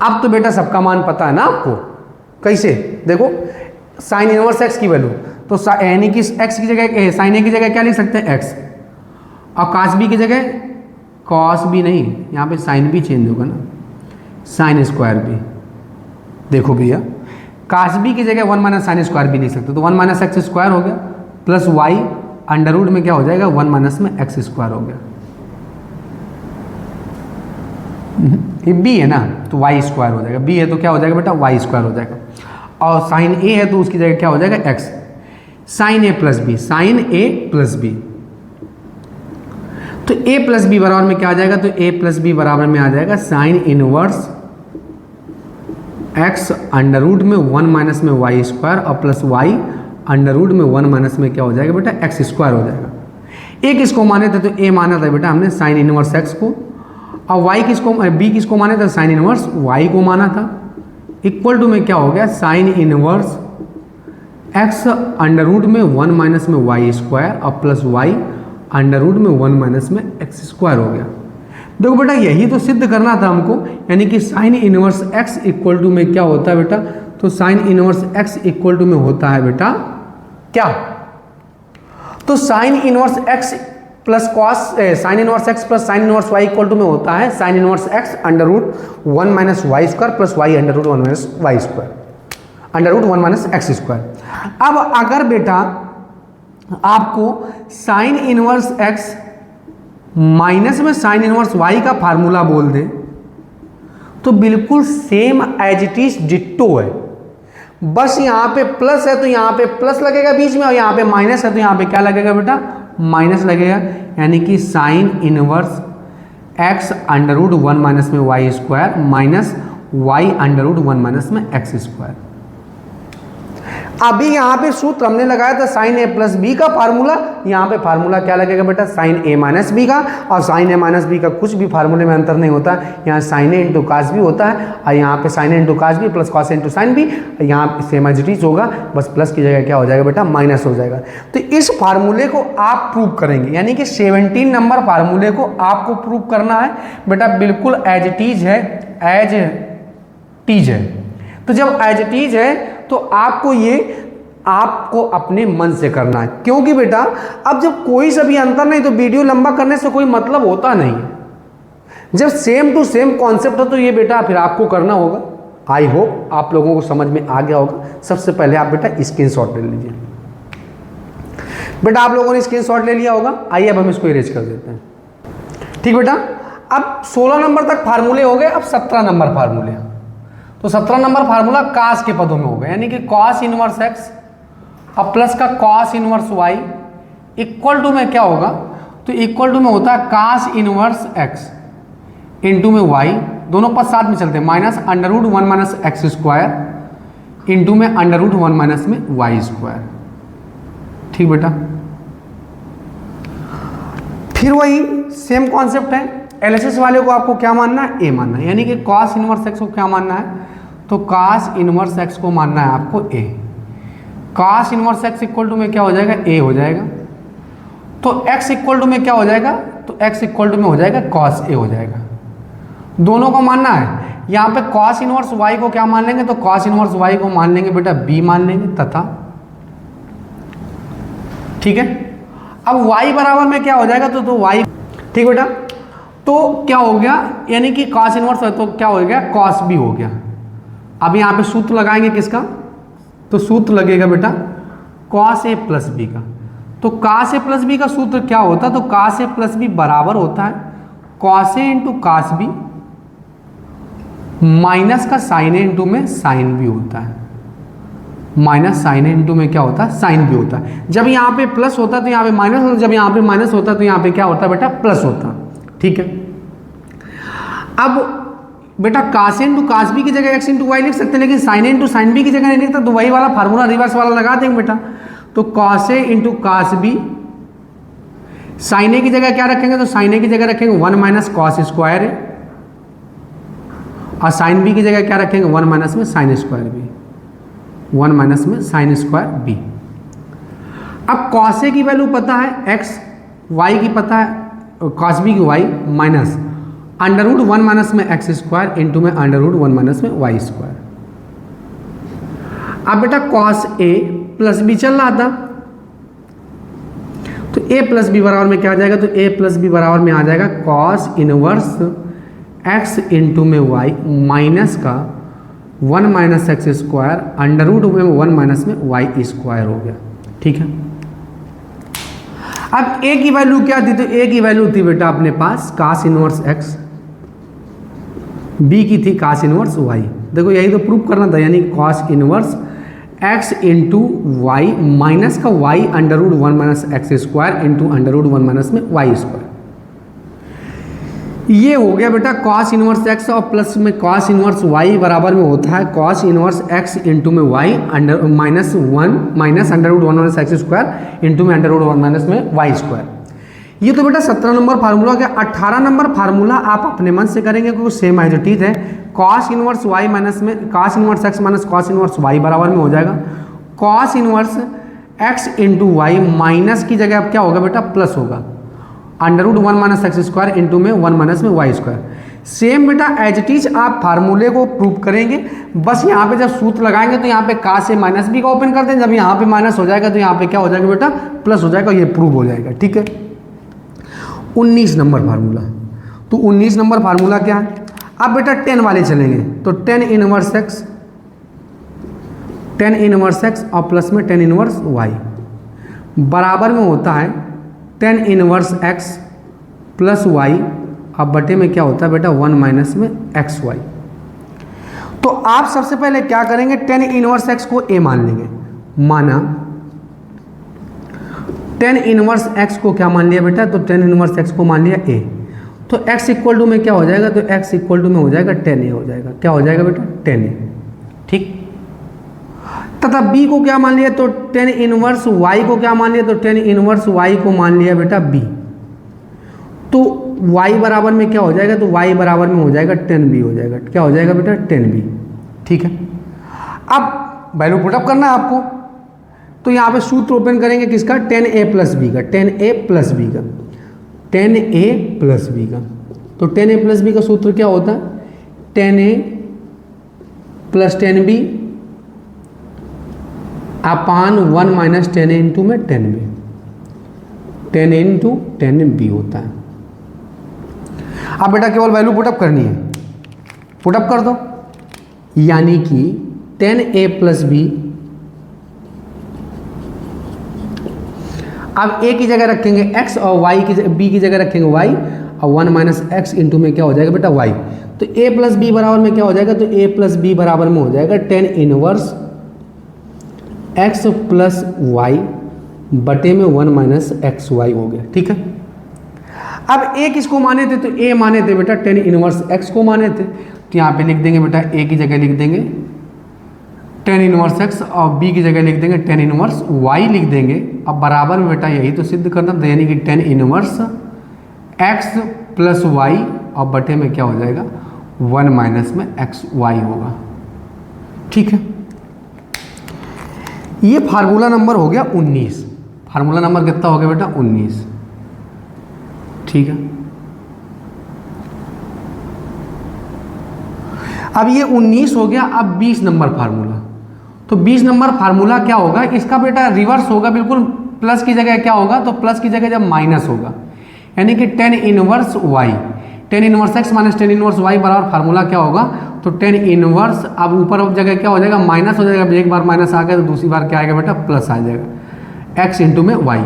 अब तो बेटा सबका मान पता है ना आपको, कैसे देखो साइन इनवर्स x की वैल्यू, तो यानी कि x की जगह साइन a की जगह क्या लिख सकते हैं x, और cos b की जगह cos b नहीं, यहाँ पे साइन b चेंज होगा ना, साइन स्क्वायर b। देखो भैया cos b की जगह 1 माइनस साइन स्क्वायर b लिख सकते, तो 1 माइनस एक्स स्क्वायर हो गया प्लस y अंडर रूट में क्या हो जाएगा 1 माइनस में एक्स स्क्वायर हो गया। ये b है ना तो y स्क्वायर हो जाएगा, b है तो क्या हो जाएगा बेटा y स्क्वायर हो जाएगा, और साइन a है तो उसकी जगह क्या हो जाएगा x, sine a plus b, sine a plus b. तो a प्लस बी बराबर में क्या आ जाएगा, तो a प्लस बी बराबर में आ जाएगा sine inverse x under root में 1 माइनस में y स्क्वायर और प्लस y अंडर रूट में 1 माइनस में क्या हो जाएगा बेटा एक्स स्क्वायर हो जाएगा। एक इसको माने थे तो a माना था बेटा हमने साइन इनवर्स x को, और y किसको b किसको माने थे, साइन इनवर्स y को माना था। इक्वल टू में क्या हो गया, sine inverse x under root में 1 माइनस में y स्क्वायर और प्लस y अंडर रूट में 1 माइनस में एक्स स्क्वायर हो गया। देखो बेटा यही तो सिद्ध करना था हमको, यानी कि sine inverse x equal to में क्या होता है बेटा, तो sine inverse x equal to में होता है बेटा क्या, तो sine inverse x plus cos sine inverse x plus sine inverse y equal to में होता है sine inverse x under root 1 minus y square plus y under root 1 minus y square under root 1 minus x square. अब अगर बेटा आपको sign inverse x minus में sine inverse y का formula बोल दे तो बिल्कुल same as it is ditto है, बस यहाँ पे प्लस है तो यहाँ पे प्लस लगेगा बीच में, और यहाँ पे माइनस है तो यहाँ पे क्या लगेगा बेटा, माइनस लगेगा, यानी कि sine inverse x under root 1 minus में y square minus y under root 1 minus में एक्स स्क्वायर। अभी यहाँ पे सूत्र हमने लगाया था साइन ए प्लस बी का फार्मूला, यहाँ पे फार्मूला क्या लगेगा बेटा, साइन ए माइनस बी का। और साइन ए माइनस बी का कुछ भी फार्मूले में अंतर नहीं होता है, यहाँ sine A into cos B होता है, और यहाँ पे sine A into cos B plus cos A into sine B, यहाँ सेम एज इट इज होगा, बस प्लस की जगह क्या हो जाएगा बेटा, माइनस हो जाएगा। तो इस फार्मूले को आप प्रूव करेंगे, यानी कि 17 नंबर फार्मूले को आपको प्रूव करना है बेटा, बिल्कुल एज इट इज है, एज टीज है। तो जब एज इट इज है तो आपको अपने मन से करना है, क्योंकि बेटा अब जब कोई सा भी अंतर नहीं तो वीडियो लंबा करने से कोई मतलब होता नहीं है। जब सेम टू सेम कॉन्सेप्ट हो तो ये बेटा फिर आपको करना होगा। आई होप आप लोगों को समझ में आ गया होगा। सबसे पहले आप बेटा स्क्रीनशॉट ले लीजिए। बेटा आप लोगों ने स्क्रीनशॉट ले लिया होगा। आइए अब हम इसको इरेज कर देते हैं। ठीक बेटा, अब 16 नंबर तक फार्मूले हो गए, अब 17 नंबर फार्मूले। तो 17 नंबर फार्मूला कास के पदों में होगा, यानी कि कॉस इनवर्स एक्स अब प्लस का cos inverse y equal to में क्या होगा, तो इक्वल टू में होता है कास इनवर्स एक्स इंटू में वाई, दोनों पद साथ में चलते हैं, minus under root 1 minus x square into में अंडर रूट 1 माइनस में वाई स्क्वायर। ठीक बेटा, फिर वही सेम कॉन्सेप्ट है, एलएचएस वाले को आपको क्या मानना है, ए मानना है, यानी कि कॉस इनवर्स एक्स को क्या मानना है, तो कॉस इनवर्स एक्स को मानना है आपको A. Cos inverse x equal to में क्या हो जाएगा, ए हो जाएगा। तो एक्स इक्वल टू में क्या हो जाएगा, तो एक्स इक्वल टू में हो जाएगा कॉस ए हो जाएगा। दोनों को मानना है। यहाँ पे कॉस इनवर्स वाई को क्या मान लेंगे, तो कॉस इनवर्स वाई को मान लेंगे बेटा बी मान लेंगे तथा, ठीक है। अब y बराबर में क्या हो जाएगा, तो y, ठीक बेटा, तो क्या हो गया, यानी कि कॉस इनवर्स है तो क्या हो गया, कॉस बी हो गया। अब यहाँ पे सूत्र लगाएंगे किसका, तो सूत्र लगेगा बेटा कॉस ए प्लस बी का। तो कॉस ए प्लस बी का सूत्र क्या होता है, तो कॉस ए प्लस बी बराबर होता है cos A into cos B minus का साइन ए इंटू में साइन बी होता है, माइनस साइन ए इंटू में क्या होता है, साइन बी होता है। जब यहाँ पे प्लस होता है तो यहाँ पे माइनस होता है, जब यहाँ पे माइनस होता है तो यहाँ पे क्या होता है बेटा, प्लस होता है। ठीक है, अब बेटा कास इंटू कास बी की जगह एक्स इंटू वाई लिख सकते हैं, लेकिन साइन इंटू साइन बी की जगह नहीं लिखता, तो वही वाला फार्मूला रिवर्स वाला लगा देंगे बेटा। तो cos A into cos B, sign ए की जगह क्या रखेंगे, तो साइन ए की जगह रखेंगे 1 माइनस कॉस स्क्वायर ए, और साइन बी की जगह क्या रखेंगे, 1 माइनस में साइन स्क्वायर बी, 1 माइनस में साइन स्क्वायर बी। अब कॉस ए की वैल्यू पता है एक्स, वाई की पता है कॉस बी की y, minus under root 1 minus में एक्स स्क्वायर इंटू में अंडर रूट 1 माइनस में वाई स्क्वायर। अब बेटा कॉस ए प्लस बी चल रहा था, तो ए प्लस बी बराबर में क्या आ जाएगा, तो ए प्लस बी बराबर में आ जाएगा कॉस इनवर्स एक्स इंटू में वाई माइनस का 1 minus x square under root में 1 माइनस में वाई स्क्वायर हो गया। ठीक है, अब ए की वैल्यू क्या थी, तो ए की वैल्यू थी बेटा अपने पास कास इनवर्स एक्स, बी की थी कास इनवर्स वाई। देखो यही तो प्रूफ करना था, यानी cos inverse x into y minus का y under root 1 minus x square into under root 1 minus में वाई स्क्वायर। ये हो गया बेटा कॉस इनवर्स एक्स, और प्लस में कॉस इनवर्स वाई बराबर में होता है कॉस इनवर्स एक्स इंटू में y under minus 1 minus under root 1 minus x square into में अंडर रूट 1 माइनस में वाई स्क्वायर। ये तो बेटा 17 नंबर फार्मूला हो गया। 18 नंबर फार्मूला आप अपने मन से करेंगे क्योंकि सेम एज इट इज है। कॉस इनवर्स वाई माइनस में cos inverse x minus cos inverse y बराबर में हो जाएगा cos inverse x into y, minus की जगह अब क्या होगा बेटा, प्लस होगा under root 1 minus x square into में 1 माइनस में वाई स्क्वायर। सेम बेटा एज इट इज आप फार्मूले को प्रूव करेंगे। बस यहाँ पे जब सूत्र लगाएंगे तो यहाँ पे कास से माइनस बी का ओपन करते हैं, जब यहाँ पे माइनस हो जाएगा तो यहाँ पे क्या हो जाएगा बेटा, प्लस हो जाएगा, ये प्रूव हो जाएगा। ठीक है, 19 नंबर फार्मूला। तो 19 नंबर फार्मूला क्या है, अब बेटा 10 वाले चलेंगे, तो 10 इनवर्स एक्स, 10 इनवर्स एक्स और प्लस में 10 इनवर्स वाई बराबर में होता है 10 इनवर्स एक्स प्लस वाई, अब बटे में क्या होता है बेटा 1 माइनस में एक्स वाई। तो आप सबसे पहले क्या करेंगे, 10 इनवर्स एक्स को ए मान लेंगे, माना 10 इनवर्स एक्स को क्या मान लिया बेटा, तो 10 इनवर्स एक्स को मान लिया ए। तो x इक्वल टू में क्या हो जाएगा, तो x इक्वल टू में हो जाएगा 10a हो जाएगा, क्या हो जाएगा बेटा 10a। ठीक, तथा b को क्या मान लिया, तो टेन इनवर्स y को क्या मान लिया, तो टेन इनवर्स y को मान लिया बेटा b। तो y बराबर में क्या हो जाएगा, तो y बराबर में हो जाएगा 10b हो जाएगा। क्या हो जाएगा बेटा, 10b। ठीक है, अब वैल्यू पुटअप करना है आपको, तो यहाँ पे सूत्र ओपन करेंगे किसका, 10a प्लस बी का, 10a प्लस बी का, 10a प्लस बी का। तो 10a प्लस बी का सूत्र क्या होता है, 10a प्लस 10b अपान 1 माइनस 10a इंटू में 10b, 10 इंटू 10b होता है। अब बेटा केवल वैल्यू पुटअप करनी है, पुटअप कर दो, यानी कि 10a प्लस बी, अब a की जगह रखेंगे x और y की b की जगह रखेंगे y, और 1 माइनस एक्स इंटू में क्या हो जाएगा बेटा y। तो a प्लस बी बराबर में क्या हो जाएगा, तो a प्लस बी बराबर में हो जाएगा 10 इनवर्स x प्लस वाई बटे में 1 माइनस एक्स वाई हो गया। ठीक है, अब a किसको माने थे, तो a माने थे बेटा 10 इनवर्स x को माने थे। तो यहाँ पे लिख देंगे बेटा a की जगह लिख देंगे 10 इनवर्स x और b की जगह लिख देंगे 10 इनवर्स y लिख देंगे। अब बराबर में बेटा यही तो सिद्ध करना था, यानी कि 10 इनवर्स x प्लस वाई और बटे में क्या हो जाएगा 1 माइनस में एक्स वाई होगा। ठीक है, ये फार्मूला नंबर हो गया 19। फार्मूला नंबर कितना हो गया बेटा 19। ठीक है, अब ये 19 हो गया। अब 20 नंबर फार्मूला, तो 20 नंबर फार्मूला क्या होगा, इसका बेटा रिवर्स होगा, बिल्कुल प्लस की जगह क्या होगा, तो प्लस की जगह जब माइनस होगा, यानी कि 10 inverse y, 10 inverse x minus 10 inverse y बराबर फार्मूला क्या होगा, तो 10 इनवर्स, अब ऊपर अब जगह क्या हो जाएगा, माइनस हो जाएगा। एक बार माइनस आ गया तो दूसरी बार क्या आएगा बेटा, प्लस आ जाएगा, x इंटू में y।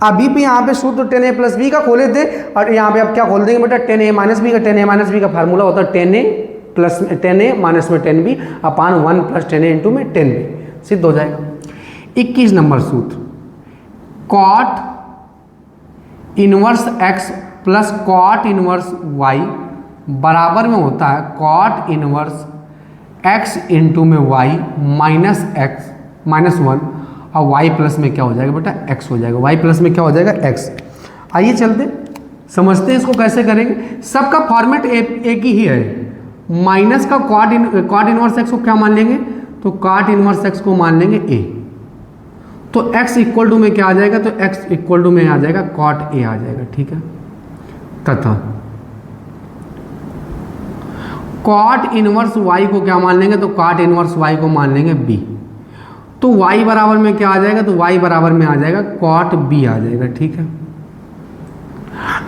अभी भी यहाँ पे सूत्र 10a प्लस बी का खोले थे, और यहाँ पे अब क्या खोल देंगे बेटा 10a माइनस बी का। 10a माइनस बी का फार्मूला होता है 10a प्लस 10a माइनस में 10b अपान 1 प्लस 10a इंटू में 10b, सिद्ध हो जाएगा। 21 नंबर सूत्र, cot inverse x plus cot inverse y बराबर में होता है कॉट इनवर्स x इंटू में y माइनस एक्स माइनस 1, और y प्लस में क्या हो जाएगा बेटा x हो जाएगा। y प्लस में क्या हो जाएगा x। आइए चलते समझते हैं इसको कैसे करेंगे। सबका फॉर्मेट एक ही है, माइनस का कॉट इनवर्स x को क्या मान लेंगे, तो कॉट इनवर्स x को मान लेंगे a। तो x इक्वल टू में क्या आ जाएगा, तो x इक्वल टू में आ जाएगा कॉट a आ जाएगा। ठीक है, तथा कॉट इनवर्स y को क्या मान लेंगे, तो कॉट इनवर्स y को मान लेंगे b। तो y बराबर में क्या आ जाएगा, तो y बराबर में आ जाएगा कॉट b आ जाएगा। ठीक है,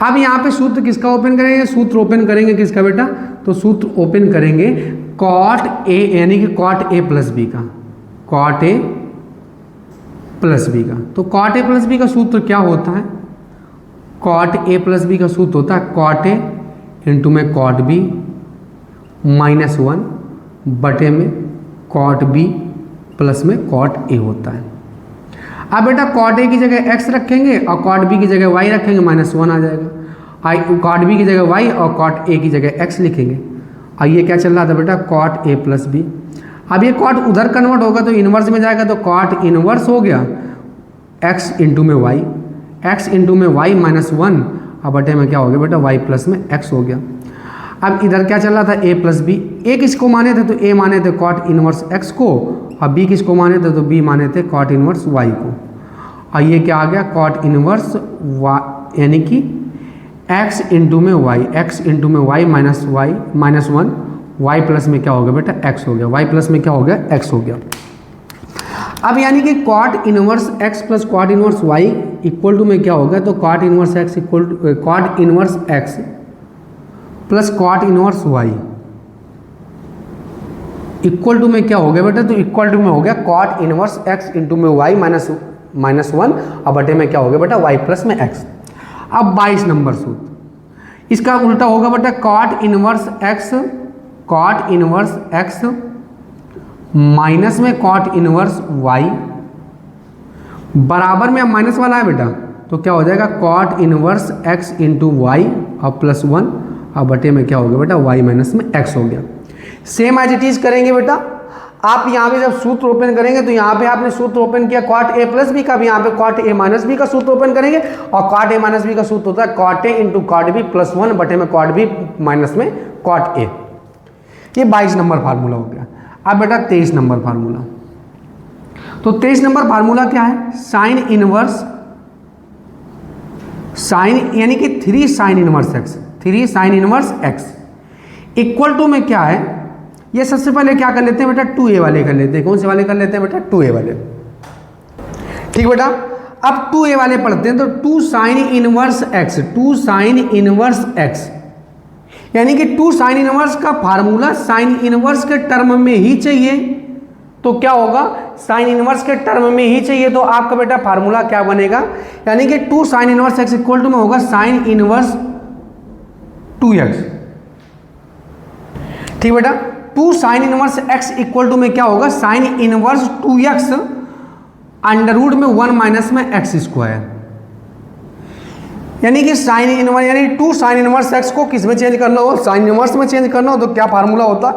अब यहाँ पे सूत्र किसका ओपन करेंगे, सूत्र ओपन करेंगे किसका बेटा, तो सूत्र ओपन करेंगे कॉट a, यानी कि कॉट a प्लस बी का, कॉट a प्लस बी का। तो कॉट a प्लस बी का सूत्र क्या होता है, कॉट a प्लस बी का सूत्र होता है कॉट a इंटू में कॉट b माइनस 1 बटे में कॉट b प्लस में कॉट a होता है। अब बेटा कॉट a की जगह x रखेंगे और कॉट b की जगह y रखेंगे, माइनस 1 आ जाएगा। कॉट b की जगह y और कॉट a की जगह x लिखेंगे। और ये क्या चल रहा था बेटा, कॉट a प्लस बी। अब ये कॉट उधर कन्वर्ट होगा तो इनवर्स में जाएगा, तो कॉट इनवर्स हो गया x इंटू में y, x इंटू में y माइनस 1, अब बटे में क्या हो गया बेटा y प्लस में x हो गया। अब इधर क्या चल रहा था, a प्लस बी। a किसको माने थे, तो a माने थे कॉट इनवर्स x को, और b किसको माने थे, तो b माने थे कॉट इनवर्स y को। और ये क्या आ गया, कॉट इनवर्स y, यानी कि x इंटू में y, x इंटू में y माइनस 1, y प्लस में क्या हो गया बेटा x हो गया, y प्लस में क्या हो गया x हो गया। अब यानी कि cot inverse x plus cot inverse y equal to में क्या होगा, तो cot inverse x equal to cot inverse x plus cot inverse y equal to में क्या हो गया बेटा, तो इक्वल टू में हो गया कॉट इनवर्स x इंटू में y माइनस 1, और बटे में क्या हो गया बेटा y प्लस में x। अब 22 नंबर सूत्र, इसका उल्टा होगा बेटा कॉट इनवर्स x माइनस में कॉट इनवर्स y बराबर में, अब माइनस वाला है बेटा, तो क्या हो जाएगा cot inverse x into y और प्लस 1, और बटे में क्या हो गया बेटा y माइनस में x हो गया। सेम एज इट इज करेंगे बेटा। आप यहाँ पे जब सूत्र ओपन करेंगे तो यहाँ पे आपने सूत्र ओपन किया कॉट ए प्लस बी का, भी यहाँ पे कॉट ए माइनस बी का सूत्र ओपन करेंगे, और कॉट ए माइनस बी का सूत्र होता है cot A into cot B plus 1 बटे में कॉट बी माइनस में कॉट ए। ये 22 नंबर फार्मूला हो गया। अब बेटा 23 नंबर फार्मूला, तो 23 नंबर फार्मूला क्या है, साइन इनवर्स, साइन यानी कि 3 sign inverse x, 3 sign inverse x equal to में क्या है, ये सबसे पहले क्या कर लेते हैं बेटा 2a वाले कर लेते हैं। कौन से वाले कर लेते हैं बेटा 2a वाले, ठीक बेटा। अब 2a वाले पढ़ते हैं, तो 2 sine inverse x, 2 sine inverse x यानी कि 2 साइन इनवर्स का फार्मूला साइन इनवर्स के टर्म में ही चाहिए, तो क्या होगा, साइन इनवर्स के टर्म में ही चाहिए, तो आपका बेटा फार्मूला क्या बनेगा, यानी कि 2 sine inverse x equal to में होगा साइन इनवर्स 2x, ठीक बेटा। 2 sine inverse x equal to में क्या होगा, sine inverse 2x under root में 1 माइनस में एक्स स्क्वायर, यानी कि साइन इनवर्स यानी 2 साइन इनवर्स x को किस में चेंज करना हो, साइन इनवर्स में चेंज करना हो, तो क्या फार्मूला होता,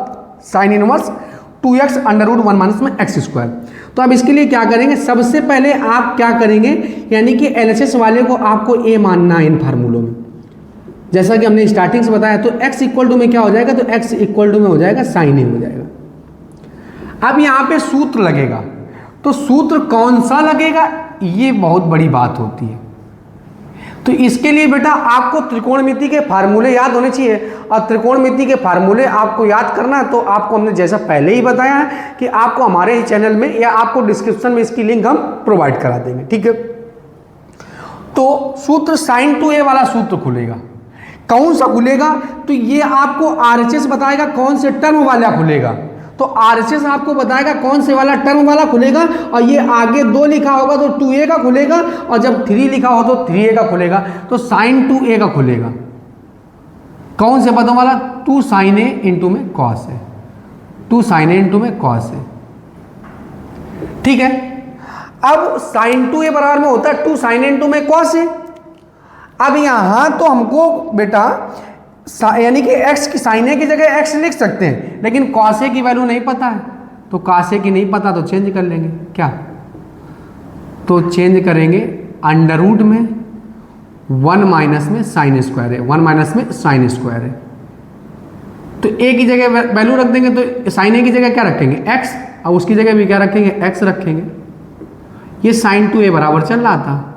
sine inverse 2x under root 1 minus में एक्स स्क्वायर। तो अब इसके लिए क्या करेंगे, सबसे पहले आप क्या करेंगे, यानी कि एलएचएस वाले को आपको a मानना है इन फार्मूलों में, जैसा कि हमने स्टार्टिंग से बताया। तो x इक्वल टू में क्या हो जाएगा, तो x इक्वल टू में हो जाएगा साइन ए हो जाएगा। अब यहाँ पे सूत्र लगेगा, तो सूत्र कौन सा लगेगा, ये बहुत बड़ी बात होती है। तो इसके लिए बेटा आपको त्रिकोणमिति के फार्मूले याद होने चाहिए, और त्रिकोणमिति के फार्मूले आपको याद करना है, तो आपको हमने जैसा पहले ही बताया है कि आपको हमारे ही चैनल में या आपको डिस्क्रिप्शन में इसकी लिंक हम प्रोवाइड करा देंगे, ठीक है। तो सूत्र साइन 2a वाला सूत्र खुलेगा, कौन सा खुलेगा, तो ये आपको आरएचएस बताएगा कौन से टर्म वाला खुलेगा, तो आरएचएस आपको बताएगा कौन से वाला टर्म वाला खुलेगा, और ये आगे 2 लिखा होगा तो 2a का खुलेगा, और जब 3 लिखा हो तो 3a का खुलेगा, तो साइन 2a का खुलेगा, कौन से पदों वाला, 2 साइन ए इंटू में कॉस है, 2 साइन ए इंटू में कॉस है, ठीक है। अब साइन 2a बराबर में होता है 2 साइन ए इंटू में कॉस है। अब यहां तो हमको बेटा यानी कि x की साइन ए की जगह x लिख सकते हैं, लेकिन कॉस ए की वैल्यू नहीं पता है, तो कॉस ए की नहीं पता तो चेंज कर लेंगे, क्या, तो चेंज करेंगे अंडर रूट में 1 माइनस में साइन स्क्वायर है, 1 माइनस में साइन स्क्वायर है, तो a की जगह वैल्यू रख देंगे, तो साइन ए की जगह क्या रखेंगे x, और उसकी जगह भी क्या रखेंगे x रखेंगे। ये साइन 2a बराबर चल रहा था,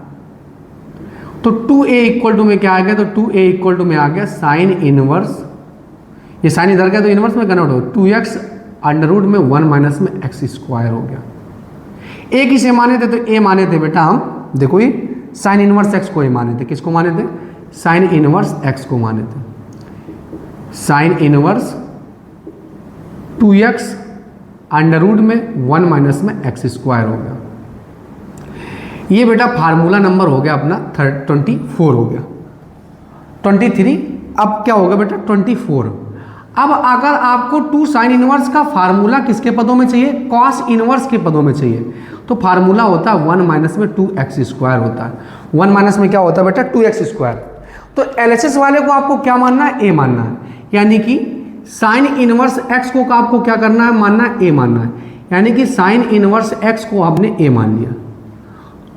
तो 2a इक्वल टू में क्या आ गया, तो 2a इक्वल टू में आ गया साइन इनवर्स, ये साइन इधर गया तो इनवर्स में कन्वर्ट हो, 2x अंडर रूट में 1 माइनस में एक्स स्क्वायर हो गया। a किसे माने थे, तो a माने थे बेटा हम, देखो ये साइन इनवर्स x को ही माने थे, किसको माने थे, साइन इनवर्स x को माने थे, sign inverse 2x under root में 1 माइनस में एक्स स्क्वायर हो गया। ये बेटा फार्मूला नंबर हो गया अपना 24 हो गया, 23, अब क्या होगा बेटा 24। अब अगर आपको 2 साइन इनवर्स का फार्मूला किसके पदों में चाहिए, कॉस इनवर्स के पदों में चाहिए, तो फार्मूला होता है 1 माइनस में 2x स्क्वायर होता है, 1 माइनस में क्या होता है बेटा 2x स्क्वायर। तो एलएचएस वाले को आपको क्या मानना है, a मानना है, यानी कि साइन इनवर्स x को आपको क्या करना है, मानना है a मानना है, यानी कि साइन इनवर्स x को आपने a मान लिया,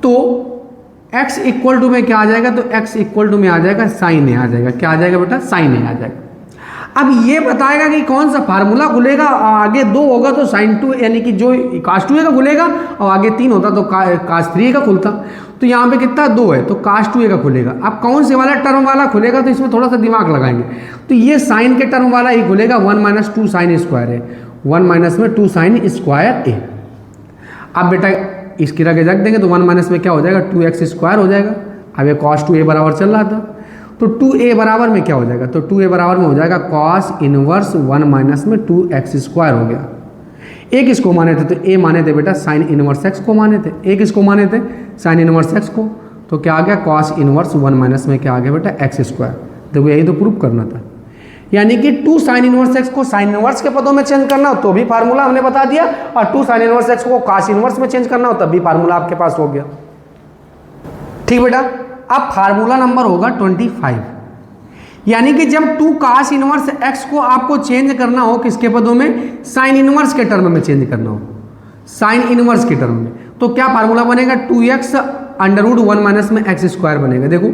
तो x इक्वल टू में क्या आ जाएगा, तो x इक्वल टू में आ जाएगा साइन ए आ जाएगा, क्या आ जाएगा बेटा साइन ए आ जाएगा। अब ये बताएगा कि कौन सा फार्मूला खुलेगा, आगे 2 होगा तो साइन 2 यानी कि जो कास 2a का खुलेगा, और आगे 3 होता तो कास 3a का खुलता, तो यहाँ पे कितना 2 है तो कास 2a का खुलेगा। अब कौन से वाला टर्म वाला खुलेगा, तो इसमें थोड़ा सा दिमाग लगाएंगे, तो ये साइन के टर्म वाला ही खुलेगा, 1 माइनस 2 साइन स्क्वायर है, 1 माइनस में 2 साइन स्क्वायर ए। अब बेटा इसकी रख देंगे तो 1 माइनस में क्या हो जाएगा 2x स्क्वायर हो जाएगा। अब ये कॉस 2a बराबर चल रहा था, तो 2a बराबर में क्या हो जाएगा, तो 2a बराबर में हो जाएगा कॉस इनवर्स 1 माइनस में 2x स्क्वायर हो गया। एक इसको माने थे, तो a माने थे बेटा साइन इनवर्स x को माने थे, एक इसको माने थे साइन इनवर्स x को, तो क्या आ गया कॉस इनवर्स 1 माइनस में क्या आ गया बेटा x स्क्वायर। देखो यही तो प्रूफ करना था, यानी कि 2 साइन इनवर्स x को साइन इनवर्स के पदों में चेंज करना हो तो भी फार्मूला हमने बता दिया, और 2 साइन इनवर्स x को कॉस इनवर्स में चेंज करना हो तब भी फार्मूला आपके पास हो गया, ठीक बेटा। अब फार्मूला नंबर होगा 25, यानी कि जब 2 cos इनवर्स x को आपको चेंज करना हो किसके पदों में, साइन इनवर्स के टर्म में चेंज करना हो, साइन इनवर्स के टर्म में, तो क्या फार्मूला बनेगा, 2x अंडर रूट 1 माइनस में एक्स स्क्वायर बनेगा। देखो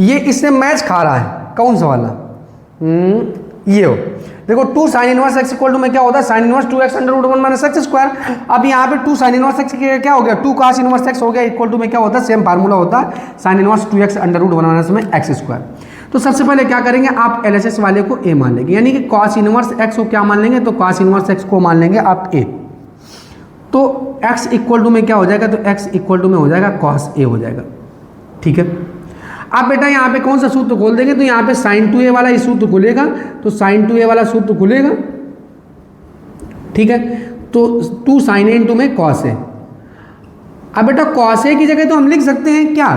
ये इससे मैच खा रहा है, कौन सा वाला, ये हो, देखो 2 sine inverse x equal to में क्या होता है, sine inverse 2x under root 1 minus x square. अब यहाँ पे 2 साइन इनवर्स एक्स क्या हो गया, 2 cos इनवर्स एक्स हो गया, इक्वल टू में क्या होता है, सेम फार्मूला होता है, sine inverse 2x under root 1 minus में एक्स स्क्वायर। तो सबसे पहले क्या करेंगे, आप LHS वाले को a मान लेंगे, यानी कि cos इनवर्स x को क्या मान लेंगे, तो cos इनवर्स x को मान लेंगे आप a, तो x इक्वल टू में क्या हो जाएगा, तो x इक्वल टू में हो जाएगा cos a हो जाएगा। ठीक है, अब बेटा यहाँ पे कौन सा सूत्र खोल देंगे, तो यहाँ पे sin 2a वाला ही सूत्र खुलेगा, तो sin 2a वाला सूत्र खुलेगा। ठीक है, तो 2 sin a इंटू में cos a। अब बेटा cos a की जगह तो हम लिख सकते हैं क्या,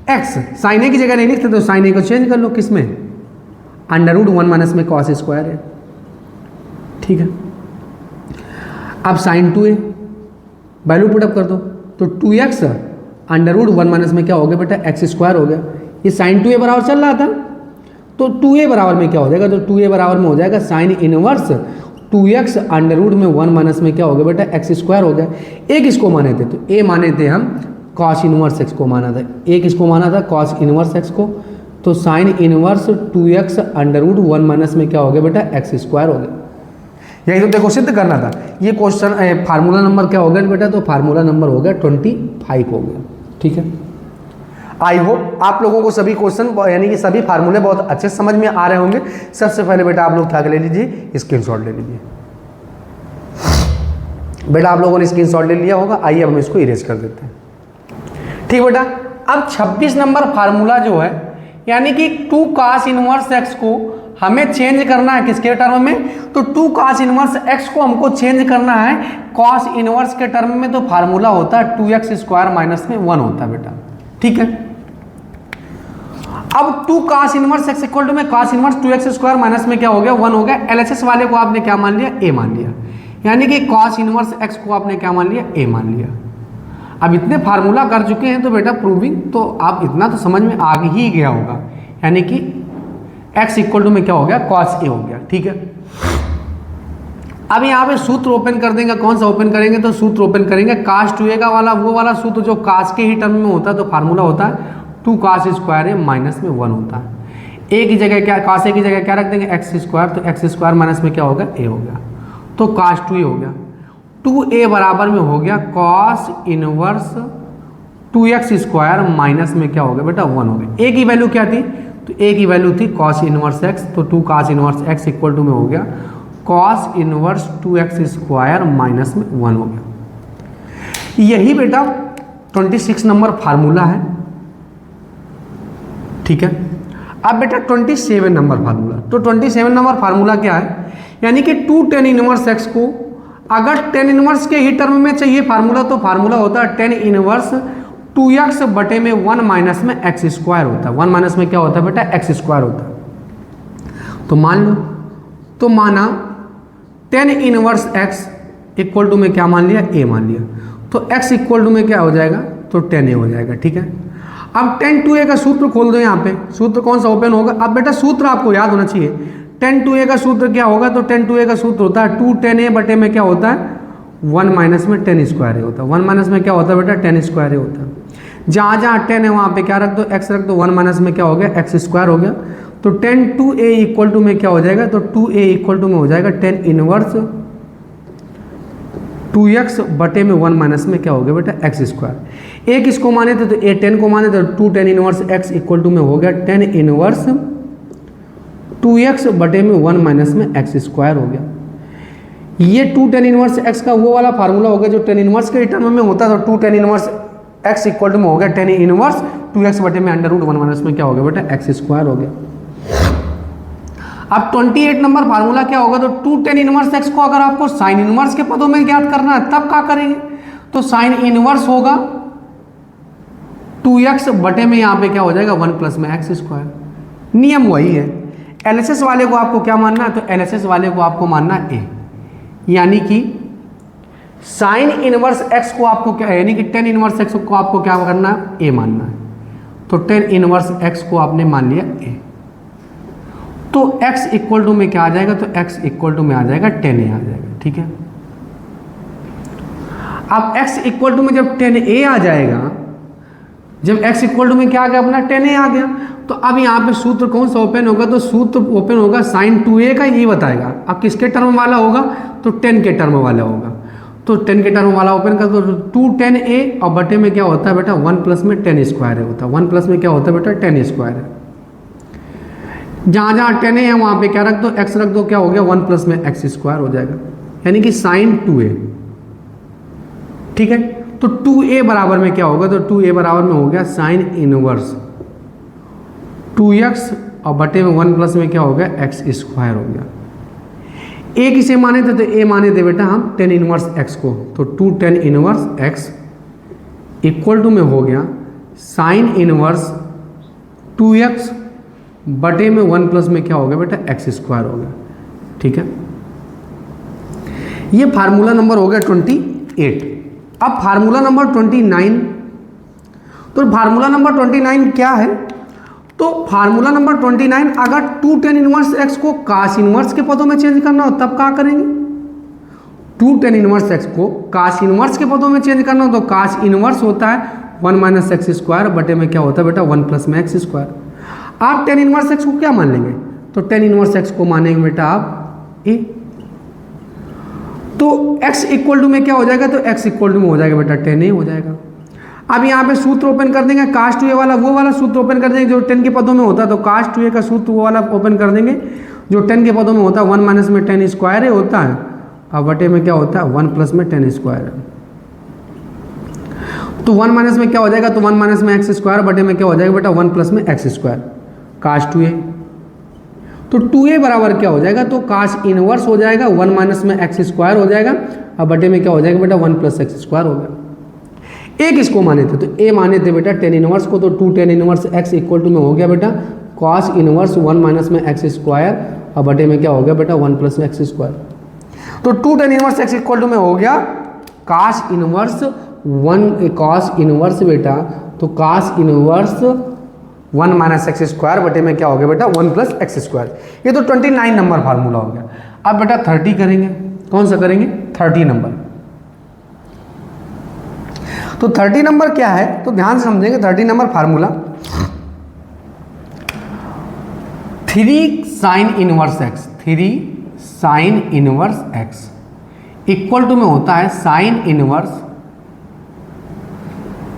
x, sin a की जगह नहीं लिखते तो sin a को चेंज कर लो, किसमें, अंडर रूट 1 माइनस में cos स्क्वायर है। ठीक है, अब sin 2a वैल्यू पुटअप कर दो, तो 2x अंडर रूट 1 माइनस में क्या हो गया बेटा, एक्स स्क्वायर हो गया। ये sin 2a बराबर चल रहा था, तो 2a बराबर में क्या हो जाएगा, तो 2a बराबर में हो जाएगा sine inverse 2x under root में 1 माइनस में क्या हो गया बेटा, एक्स स्क्वायर हो गया। एक इसको माने थे, तो a माने थे हम cos इनवर्स x को माना था, एक इसको माना था cos इनवर्स x को, तो sine inverse 2x under root 1 minus में क्या हो गया बेटा, एक्स स्क्वायर हो गया। यही तो देखो सिद्ध करना था। ये क्वेश्चन फार्मूला नंबर क्या हो गया बेटा, तो फार्मूला नंबर हो गया 25 हो गया। ठीक है, आई होप आप लोगों को सभी क्वेश्चन यानी कि सभी फार्मूले बहुत अच्छे समझ में आ रहे होंगे। सबसे पहले बेटा आप लोग क्या ले लीजिए, स्क्रीनशॉट ले लीजिए। बेटा आप लोगों ने स्क्रीनशॉट ले लिया होगा, आइए अब हम इसको इरेज कर देते हैं। ठीक बेटा, अब 26 नंबर फार्मूला जो है, यानी कि 2 cos इनवर्स x को हमें चेंज करना है किसके टर्म में, तो 2 cos इनवर्स x को हमको चेंज करना है cos इनवर्स के टर्म में, तो फार्मूला होता है 2x स्क्वायर माइनस में 1 होता है बेटा। ठीक है, अब 2 cos inverse x equal to में cos inverse 2x square minus में क्या हो गया, 1 हो गया। LHS वाले को आपने क्या मान लिया, a मान लिया, यानी कि cos इनवर्स x को आपने क्या मान लिया, a मान लिया। अब इतने फार्मूला कर चुके हैं तो बेटा प्रूविंग तो आप इतना तो समझ में आ ही गया होगा, यानी कि x इक्वल टू में क्या हो गया, cos a हो गया। ठीक है, अब यहाँ पे सूत्र ओपन कर देंगे, कौन सा ओपन करेंगे, तो सूत्र ओपन करेंगे cos 2a का वाला, वो वाला सूत्र जो cos के ही टर्म में होता है, तो फार्मूला होता है 2 cos स्क्वायर a माइनस में 1 होता है। a की जगह क्या, cos a की जगह क्या रख देंगे, x स्क्वायर, तो x स्क्वायर माइनस में क्या होगा, a हो गया, तो cos 2a हो गया। 2a बराबर में हो गया cos inverse 2x square minus में क्या हो गया बेटा, 1 हो गया। a की वैल्यू क्या थी, तो a की वैल्यू थी cos इनवर्स x, तो 2 cos inverse x equal to में हो गया cos inverse 2x square minus में 1 हो गया। यही बेटा 26 नंबर फार्मूला है। ठीक है, अब बेटा 27 नंबर फार्मूला, तो 27 नंबर फार्मूला क्या है, यानी कि 2 tan इनवर्स x को अगर tan इनवर्स के ही टर्म में चाहिए फार्मूला, तो फार्मूला होता है tan इनवर्स 2x बटे में 1 माइनस में एक्स स्क्वायर होता है। 1 माइनस में क्या होता है बेटा, एक्स स्क्वायर होता है। तो मान लो, तो माना tan inverse x equal to में क्या मान लिया, a मान लिया, तो x इक्वल टू में क्या हो जाएगा, तो tan a हो जाएगा। ठीक है, अब tan 2a का सूत्र खोल दो, यहाँ पे सूत्र कौन सा ओपन होगा। अब बेटा सूत्र आपको याद होना चाहिए, tan 2a का सूत्र क्या होगा, तो tan 2a का सूत्र होता है 2 tan a बटे में क्या होता है, 1 माइनस में tan स्क्वायर a होता है। 1 माइनस में क्या होता है बेटा, tan स्क्वायर a होता है। जहाँ जहाँ tan है वहाँ पे क्या रख दो, x रख दो, 1 माइनस में क्या हो गया, x स्क्वायर हो गया। तो tan 2a इक्वल टू में क्या हो जाएगा, तो 2a इक्वल टू में हो जाएगा tan इनवर्स 2x बटे में 1 माइनस में क्या हो गया बेटा, एक्स स्क्वायर। एक इसको माने थे तो a tan को माने तो 2 tan inverse x equal to में हो गया tan इनवर्स 2x बटे में 1 माइनस में एक्स स्क्वायर हो गया। ये 2 tan इनवर्स x का वो वाला फार्मूला हो गया जो tan इनवर्स के टर्म में होता है, तो 2 tan inverse x equal to में हो गया tan इनवर्स 2x बटे में अंडर रूट 1 माइनस में क्या हो गया बेटा, एक्स स्क्वायर हो गया। अब 28 नंबर फार्मूला क्या होगा, तो 2 tan इनवर्स x को अगर आपको साइन इनवर्स के पदों में ज्ञात करना है तब क्या करेंगे, तो साइन इनवर्स होगा 2x बटे में यहाँ पे क्या हो जाएगा 1 प्लस में एक्स स्क्वायर। नियम वही है। LHS वाले को आपको क्या मानना है, तो LHS वाले को आपको मानना है a, यानी कि साइन इनवर्स x को आपको क्या, यानी कि tan इनवर्स x को आपको क्या करना है, a मानना है। तो tan इनवर्स x को आपने मान लिया a। तो x इक्वल टू में क्या आ जाएगा, तो x इक्वल टू में आ जाएगा 10a आ जाएगा। ठीक है, अब x इक्वल टू में जब 10a आ जाएगा, जब x इक्वल टू में क्या आ गया अपना 10a आ गया, तो अब यहाँ पे सूत्र कौन सा ओपन होगा, तो सूत्र ओपन होगा साइन 2a का, ये बताएगा अब किसके टर्म वाला होगा, तो 10 के टर्म वाला होगा। तो 10 के टर्म वाला ओपन कर दो, तो 210a और बटे में क्या होता है बेटा 1 प्लस में 10 स्क्वायर होता है, 1 प्लस में क्या होता है बेटा 10 स्क्वायर है। जहाँ जहाँ 10a है वहाँ पे क्या रख दो, x रख दो, क्या हो गया 1 प्लस में x स्क्वायर हो जाएगा, यानी कि साइन 2a। ठीक है, तो 2a बराबर में क्या होगा, तो 2a बराबर में हो गया साइन इनवर्स 2x और बटे में 1 प्लस में क्या हो गया x स्क्वायर हो गया। a किसे माने थे, तो a माने थे बेटा हम 10 इनवर्स x को, तो 2 10 इनवर्स x इक्वल टू में हो गया साइन इनवर्स 2x बटे में 1 प्लस में क्या हो गया बेटा x स्क्वायर हो गया। ठीक है, ये फार्मूला नंबर हो गया 28। अब फार्मूला नंबर 29, तो फार्मूला नंबर 29 क्या है, तो फार्मूला नंबर 29 अगर 2 10 इनवर्स x को काश इनवर्स के पदों में चेंज करना हो तब क्या करेंगे, 2 10 इनवर्स x को काश इनवर्स के पदों में चेंज करना हो तो काश इनवर्स होता है 1 माइनस एक्स स्क्वायर बटे में क्या होता है बेटा 1 प्लस में एक्स स्क्वायर। आप 10 इनवर्स x को क्या मान लेंगे, तो 10 इनवर्स x को मानेंगे बेटा आप a, तो x इक्वल टू में क्या हो जाएगा, तो x इक्वल टू में हो जाएगा बेटा 10a हो जाएगा। अब यहाँ पे सूत्र ओपन कर देंगे, काश 2a वाला वो वाला सूत्र ओपन कर देंगे जो 10 के पदों में होता है, तो काश 2a का सूत्र वो वाला ओपन कर देंगे जो 10 के पदों में होता है, 1 माइनस में 10 स्क्वायर होता है और बटे में क्या होता है 1 प्लस में 10 स्क्वायर है। तो 1 माइनस में क्या हो जाएगा, तो 1 माइनस में एक्स स्क्वायर बटे में क्या हो जाएगा बेटा 1 प्लस में एक्स स्क्वायर काश 2a। तो 2a बराबर क्या हो जाएगा, तो काश इनवर्स हो जाएगा 1 माइनस में एक्स स्क्वायर हो जाएगा और बटे में क्या हो जाएगा बेटा 1 प्लस एक्स स्क्वायर हो गया। a किसको माने थे, तो a माने थे बेटा 10 इनवर्स को, तो 2 10 इनवर्स x इक्वल टू में हो गया बेटा कॉस इनवर्स 1 माइनस में एक्स स्क्वायर और बटे में क्या हो गया बेटा 1 प्लस में एक्स स्क्वायर। तो 2 10 इनवर्स x इक्वल टू में हो गया काश इनवर्स 1 कॉस इनवर्स बेटा, तो cos inverse 1 minus x square बटे में क्या हो गया बेटा 1 प्लस एक्स स्क्वायर। ये तो 29 नंबर फार्मूला हो गया। अब बेटा 30 करेंगे, कौन सा करेंगे 30 नंबर। तो 30 नंबर क्या है, तो ध्यान से समझेंगे 30 नंबर formula 3 sign inverse x, 3 sign inverse x equal to में होता है साइन इनवर्स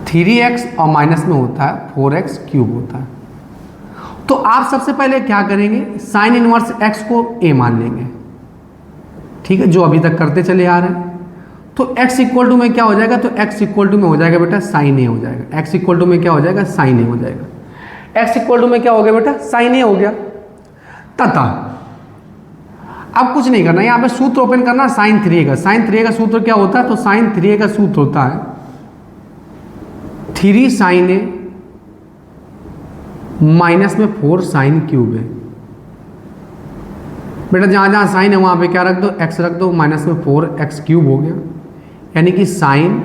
3x और माइनस में होता है 4x क्यूब होता है। तो आप सबसे पहले क्या करेंगे, साइन इनवर्स x को a मान लेंगे, ठीक है, जो अभी तक करते चले आ रहे हैं। तो x इक्वल टू में क्या हो जाएगा, तो x इक्वल टू में हो जाएगा बेटा साइन a हो जाएगा, x इक्वल टू में क्या हो जाएगा साइन a हो जाएगा, x इक्वल टू में क्या हो गया बेटा साइन a हो गया। तथा अब कुछ नहीं करना, यहाँ पे सूत्र ओपन करना साइन 3a का। साइन 3a का सूत्र क्या होता है, तो साइन 3a का सूत्र होता है 3 साइन a माइनस में 4 साइन क्यूब है। बेटा जहाँ जहाँ साइन है वहाँ पे क्या रख दो, x रख दो, माइनस में 4x क्यूब हो गया, यानी कि साइन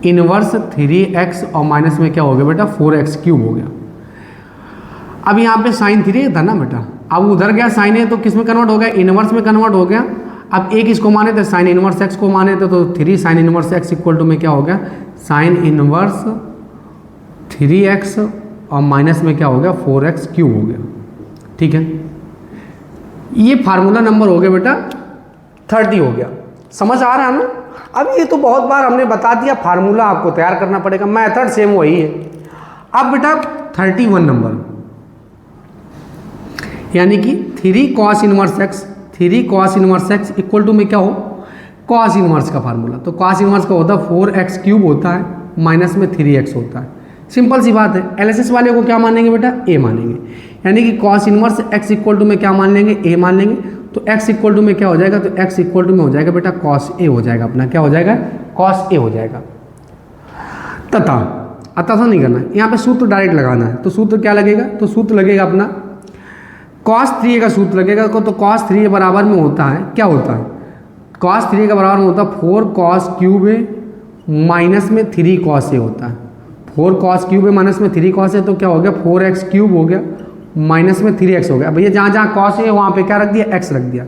इनवर्स 3x और माइनस में क्या हो गया बेटा 4x क्यूब हो गया। अब यहाँ पे साइन 3 था ना बेटा, अब उधर गया साइन है तो किस में कन्वर्ट हो गया, इनवर्स में कन्वर्ट हो गया। अब एक इसको माने थे साइन इनवर्स x को माने थे, तो 3 sign inverse x equal to में क्या हो गया साइन इनवर्स 3x और माइनस में क्या हो गया 4x क्यूब हो गया। ठीक है, ये फार्मूला नंबर हो गया बेटा 30 हो गया। समझ आ रहा है ना। अब ये तो बहुत बार हमने बता दिया, फार्मूला आपको तैयार करना पड़ेगा, मेथड सेम वही है। अब बेटा 31 नंबर, यानी कि 3 cos inverse x, 3 cos inverse x equal to में क्या हो कॉस इनवर्स का फार्मूला। तो कॉस इनवर्स का होता है 4x क्यूब होता है माइनस में 3x होता है। सिंपल सी बात है। एलएचएस वाले को क्या मानेंगे बेटा a मानेंगे, यानी कि cos inverse x equal to में क्या मान लेंगे a मान लेंगे। तो x इक्वल टू में क्या हो जाएगा, तो x इक्वल टू में हो जाएगा बेटा कॉस a हो जाएगा, अपना क्या हो जाएगा कॉस a हो जाएगा। तथा नहीं करना, यहाँ पे सूत्र डायरेक्ट लगाना है। तो सूत्र क्या लगेगा, तो सूत्र लगेगा अपना कॉस 3a का सूत्र लगेगा। तो कॉस 3a बराबर में होता है, क्या होता है कॉस 3a का बराबर में होता है 4 कॉस क्यूब a माइनस में 3 कॉस a होता है। 4 कॉस क्यूब a माइनस में 3 कॉस a, तो क्या हो गया 4x क्यूब हो गया माइनस में 3x हो गया। भैया जहाँ जहाँ कॉस है वहाँ पे क्या रख दिया, x रख दिया,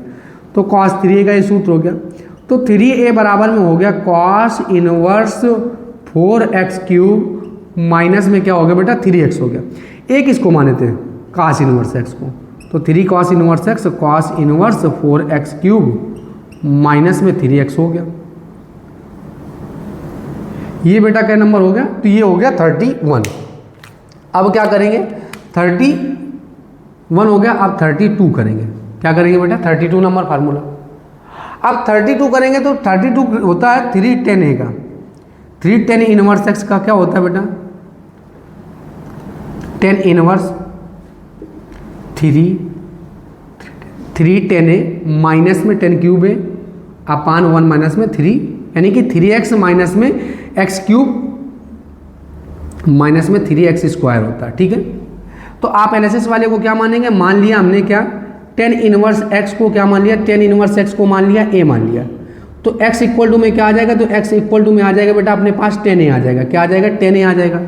तो कॉस 3a का ये सूत्र हो गया। तो 3a बराबर में हो गया cos inverse 4x cube minus में क्या हो गया बेटा 3x हो गया। एक इसको माने थे कॉस इनवर्स x को, तो 3 cos inverse x cos inverse 4x cube minus में 3x हो गया। ये बेटा क्या नंबर हो गया, तो ये हो गया 31। अब क्या करेंगे, 31 हो गया, अब 32 करेंगे। क्या करेंगे बेटा, 32 नंबर फार्मूला। अब 32 करेंगे तो 32 होता है 3 tan a का, 3 tan इनवर्स x का क्या होता है बेटा, tan inverse 3 tan a minus में tan cube a upon 1 minus में 3, यानी कि 3x माइनस में x क्यूब माइनस में 3x स्क्वायर होता है। ठीक है, तो आप एनालिसिस वाले को क्या मानेंगे, मान लिया हमने क्या tan इनवर्स x को क्या मान लिया, tan इनवर्स x को मान लिया a मान लिया, तो x इक्वल टू में क्या आ जाएगा, तो x इक्वल टू में आ जाएगा बेटा अपने पास tan a आ जाएगा। क्या आ जाएगा, tan a आ जाएगा।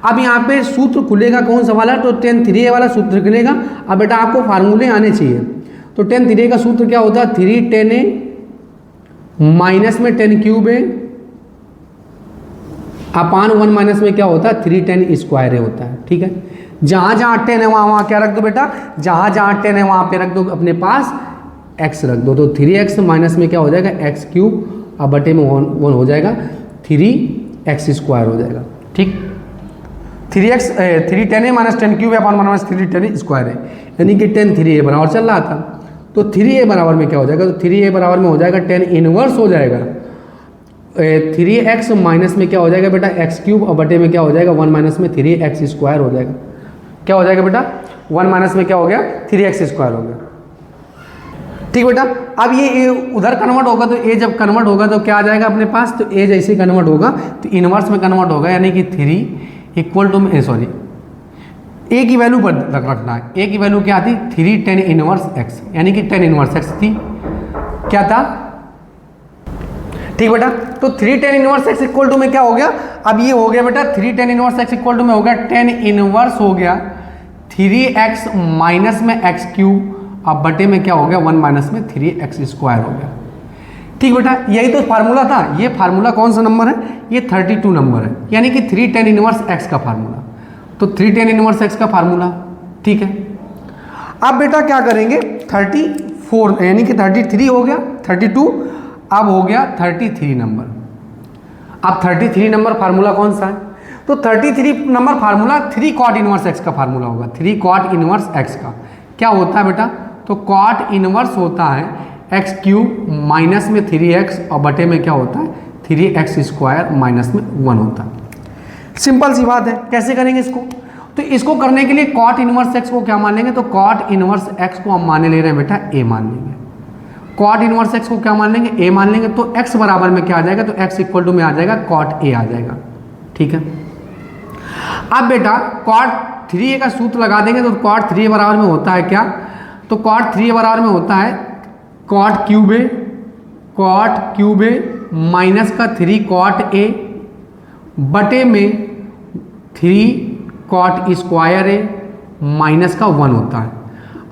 अब यहाँ पे सूत्र खुलेगा कौन सा वाला, तो tan 3a वाला सूत्र खुलेगा। अब बेटा आपको फार्मूले आने चाहिए, तो tan 3a का सूत्र क्या होता है, 3 tan a माइनस में tan cube a upon 1 minus में क्या होता है 3 tan स्क्वायर होता है। ठीक है, जहाँ जहाँ 10 है वहाँ क्या रख दो बेटा, जहाँ जहाँ 10 है वहाँ पे रख दो अपने पास x रख दो, तो 3x माइनस में क्या हो जाएगा x क्यूब, अब बटे में 1 हो जाएगा 3x स्क्वायर हो जाएगा। ठीक, 3 tan a minus 10 cube upon 1 minus 3 tan square है, यानी कि tan 3a बराबर चल रहा था, तो 3a बराबर में क्या हो जाएगा, तो 3a बराबर में हो जाएगा tan इनवर्स हो जाएगा 3x माइनस में क्या हो जाएगा बेटा x क्यूब, और बटे में क्या हो जाएगा 1 माइनस में 3x स्क्वायर हो जाएगा। क्या हो जाएगा बेटा, 1 माइनस में क्या हो गया 3x स्क्वायर हो गया। ठीक बेटा, अब ये उधर कन्वर्ट होगा, तो a जब कन्वर्ट होगा तो क्या आ जाएगा अपने पास, तो a जैसे कन्वर्ट होगा तो इनवर्स में कन्वर्ट होगा, यानी कि 3 इक्वल टू में सॉरी a की वैल्यू पर रखना है। a की वैल्यू क्या थी, 3 tan इनवर्स x, यानी कि tan इनवर्स x थी, क्या था। ठीक बेटा, तो 3 tan inverse x equal to में क्या हो गया, अब ये हो गया बेटा 3 tan inverse x equal to में हो गया tan इनवर्स हो गया 3x माइनस में x क्यूब, अब बटे में क्या हो गया 1 माइनस में 3x स्क्वायर हो गया। ठीक बेटा, यही तो फार्मूला था। ये फार्मूला कौन सा नंबर है, ये 32 नंबर है, यानी कि 3 tan इनवर्स x का फार्मूला, तो 3 tan इनवर्स x का फार्मूला। ठीक है, अब बेटा क्या करेंगे 34, यानी कि 33 हो गया 32, अब हो गया 33 नंबर। अब 33 नंबर फार्मूला कौन सा है, तो 33 number formula 3 cot inverse x का फार्मूला होगा। 3 cot इनवर्स x का क्या होता है बेटा, तो cot इनवर्स होता है x क्यूब माइनस में 3x, और बटे में क्या होता है 3x स्क्वायर माइनस में 1 होता है। सिंपल सी बात है, कैसे करेंगे इसको, तो इसको करने के लिए cot इनवर्स x को क्या मान लेंगे, तो cot इनवर्स x को हम माने ले रहे हैं बेटा a मान लेंगे। cot इनवर्स x को क्या मान लेंगे, a मान लेंगे, तो x बराबर में क्या आ जाएगा, तो x इक्वल टू में आ जाएगा cot a आ जाएगा। ठीक है, अब बेटा cot 3a का सूत्र लगा देंगे, तो cot 3a बराबर में होता है क्या, तो cot 3a बराबर में होता है cot क्यूब a माइनस का 3 cot a बटे में 3 cot स्क्वायर a माइनस का 1 होता है।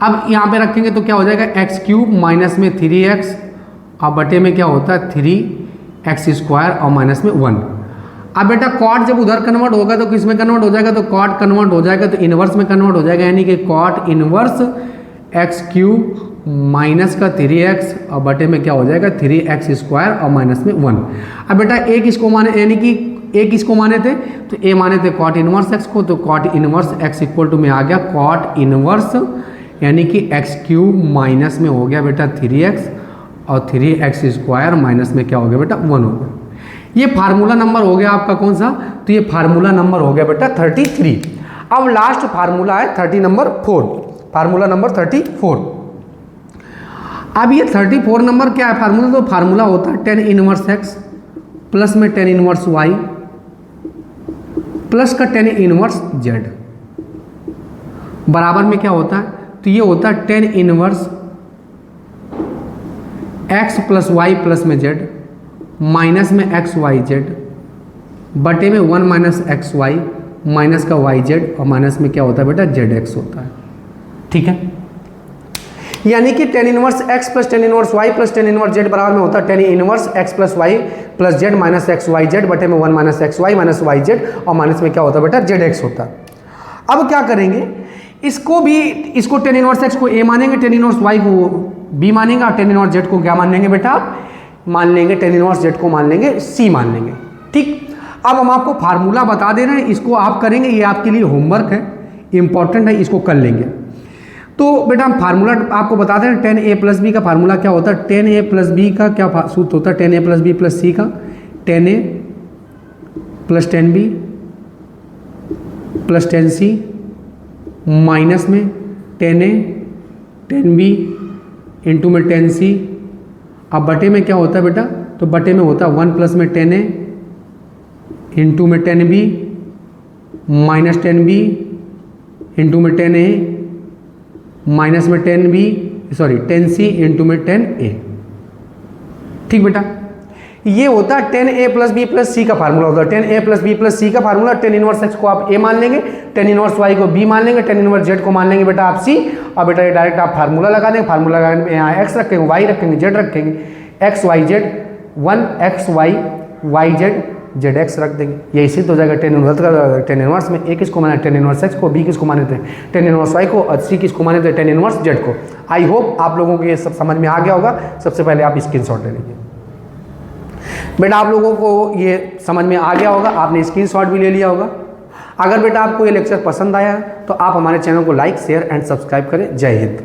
अब यहाँ पे रखेंगे तो क्या हो जाएगा x क्यूब माइनस में 3x, और बटे में क्या होता है 3x स्क्वायर और माइनस में 1। अब बेटा cot जब उधर कन्वर्ट होगा तो किस में कन्वर्ट हो जाएगा, तो cot कन्वर्ट हो जाएगा तो इनवर्स में कन्वर्ट हो जाएगा, यानी कि cot inverse x cube minus का 3x, और बटे में क्या हो जाएगा 3x स्क्वायर और माइनस में 1। अब बेटा एक इसको माने, यानी कि एक इसको माने थे, तो a माने थे cot इनवर्स x को, तो cot inverse x equal to में आ गया cot इनवर्स, यानी कि x क्यूब माइनस में हो गया बेटा 3x, और 3x स्क्वायर माइनस में क्या हो गया बेटा 1 हो गया। ये फार्मूला नंबर हो गया आपका कौन सा, तो ये फार्मूला नंबर हो गया बेटा 33। अब लास्ट फार्मूला है 30 नंबर 4, फार्मूला नंबर 34। अब ये 34 नंबर क्या है फार्मूला, तो फार्मूला होता है tan इनवर्स x प्लस में tan इनवर्स y प्लस का tan इनवर्स z बराबर में क्या होता है, तो ये होता है tan inverse x plus y plus में z माइनस में एक्स वाई जेड बटे में 1 माइनस एक्स वाई माइनस का वाई जेड, और माइनस में क्या होता है बेटा जेड एक्स होता है। ठीक है, यानी कि tan inverse x plus tan inverse y plus tan inverse z बराबर में होता है tan inverse x plus y plus z minus x y z बटे में 1 minus x y minus y z, और माइनस में क्या होता है बेटा जेड एक्स होता है। अब क्या करेंगे, इसको टेन इनवर्स एक्स को ए मानेंगे, टेन इनवर्स वाई को बी मानेंगे, और टेन इनवर्स जेड को क्या मान लेंगे बेटा, मान लेंगे टेन इनवर्स जेड को मान लेंगे सी मान लेंगे। ठीक, अब हम आपको फार्मूला बता दे रहे हैं, इसको आप करेंगे, ये आपके लिए होमवर्क है, इंपॉर्टेंट है, इसको कर लेंगे। तो बेटा हम फार्मूला आपको बता दें, टेन ए प्लस बी का फार्मूला क्या होता है, टेन ए प्लस बी का क्या सूत्र होता है, ten A plus B plus C का, ten A plus ten B plus ten C minus में ten A ten B into में टेन सी, अब बटे में क्या होता है बेटा, तो बटे में होता है 1 प्लस में टेन ए इंटू में tan B minus tan B into में टेन ए माइनस में tan B sorry tan C into में टेन ए। ठीक बेटा, ये होता है ten A plus B plus C का फार्मूला होता है। Ten A plus B plus C का फार्मूला, टेन इनवर्स एक्स को आप ए मान लेंगे, टेन इनवर्स वाई को बी मान लेंगे, टेन इनवर्स जेड को मान लेंगे बेटा आप सी, और बेटा ये डायरेक्ट आप फार्मूला लगा देंगे। फार्मूला लगाने में यहाँ एक्स रखेंगे, वाई रखेंगे, जेड रखेंगे, x y z 1 x y y z z x रख देंगे, यही सिद्ध हो जाएगा टेन इनवर्स का। टेन इनवर्स में ए किसको माना, टेन इनवर्स एक्स को, बी किसको माने थे टेन इनवर्स वाई को, और सी किसको माने थे टेन इनवर्स जेड को। आई होप आप लोगों को ये सब समझ में आ गया होगा। सबसे पहले आप स्क्रीनशॉट ले लीजिए बेटा, आप लोगों को ये समझ में आ गया होगा, आपने स्क्रीनशॉट भी ले लिया होगा। अगर बेटा आपको ये लेक्चर पसंद आया तो आप हमारे चैनल को लाइक शेयर एंड सब्सक्राइब करें। जय हिंद।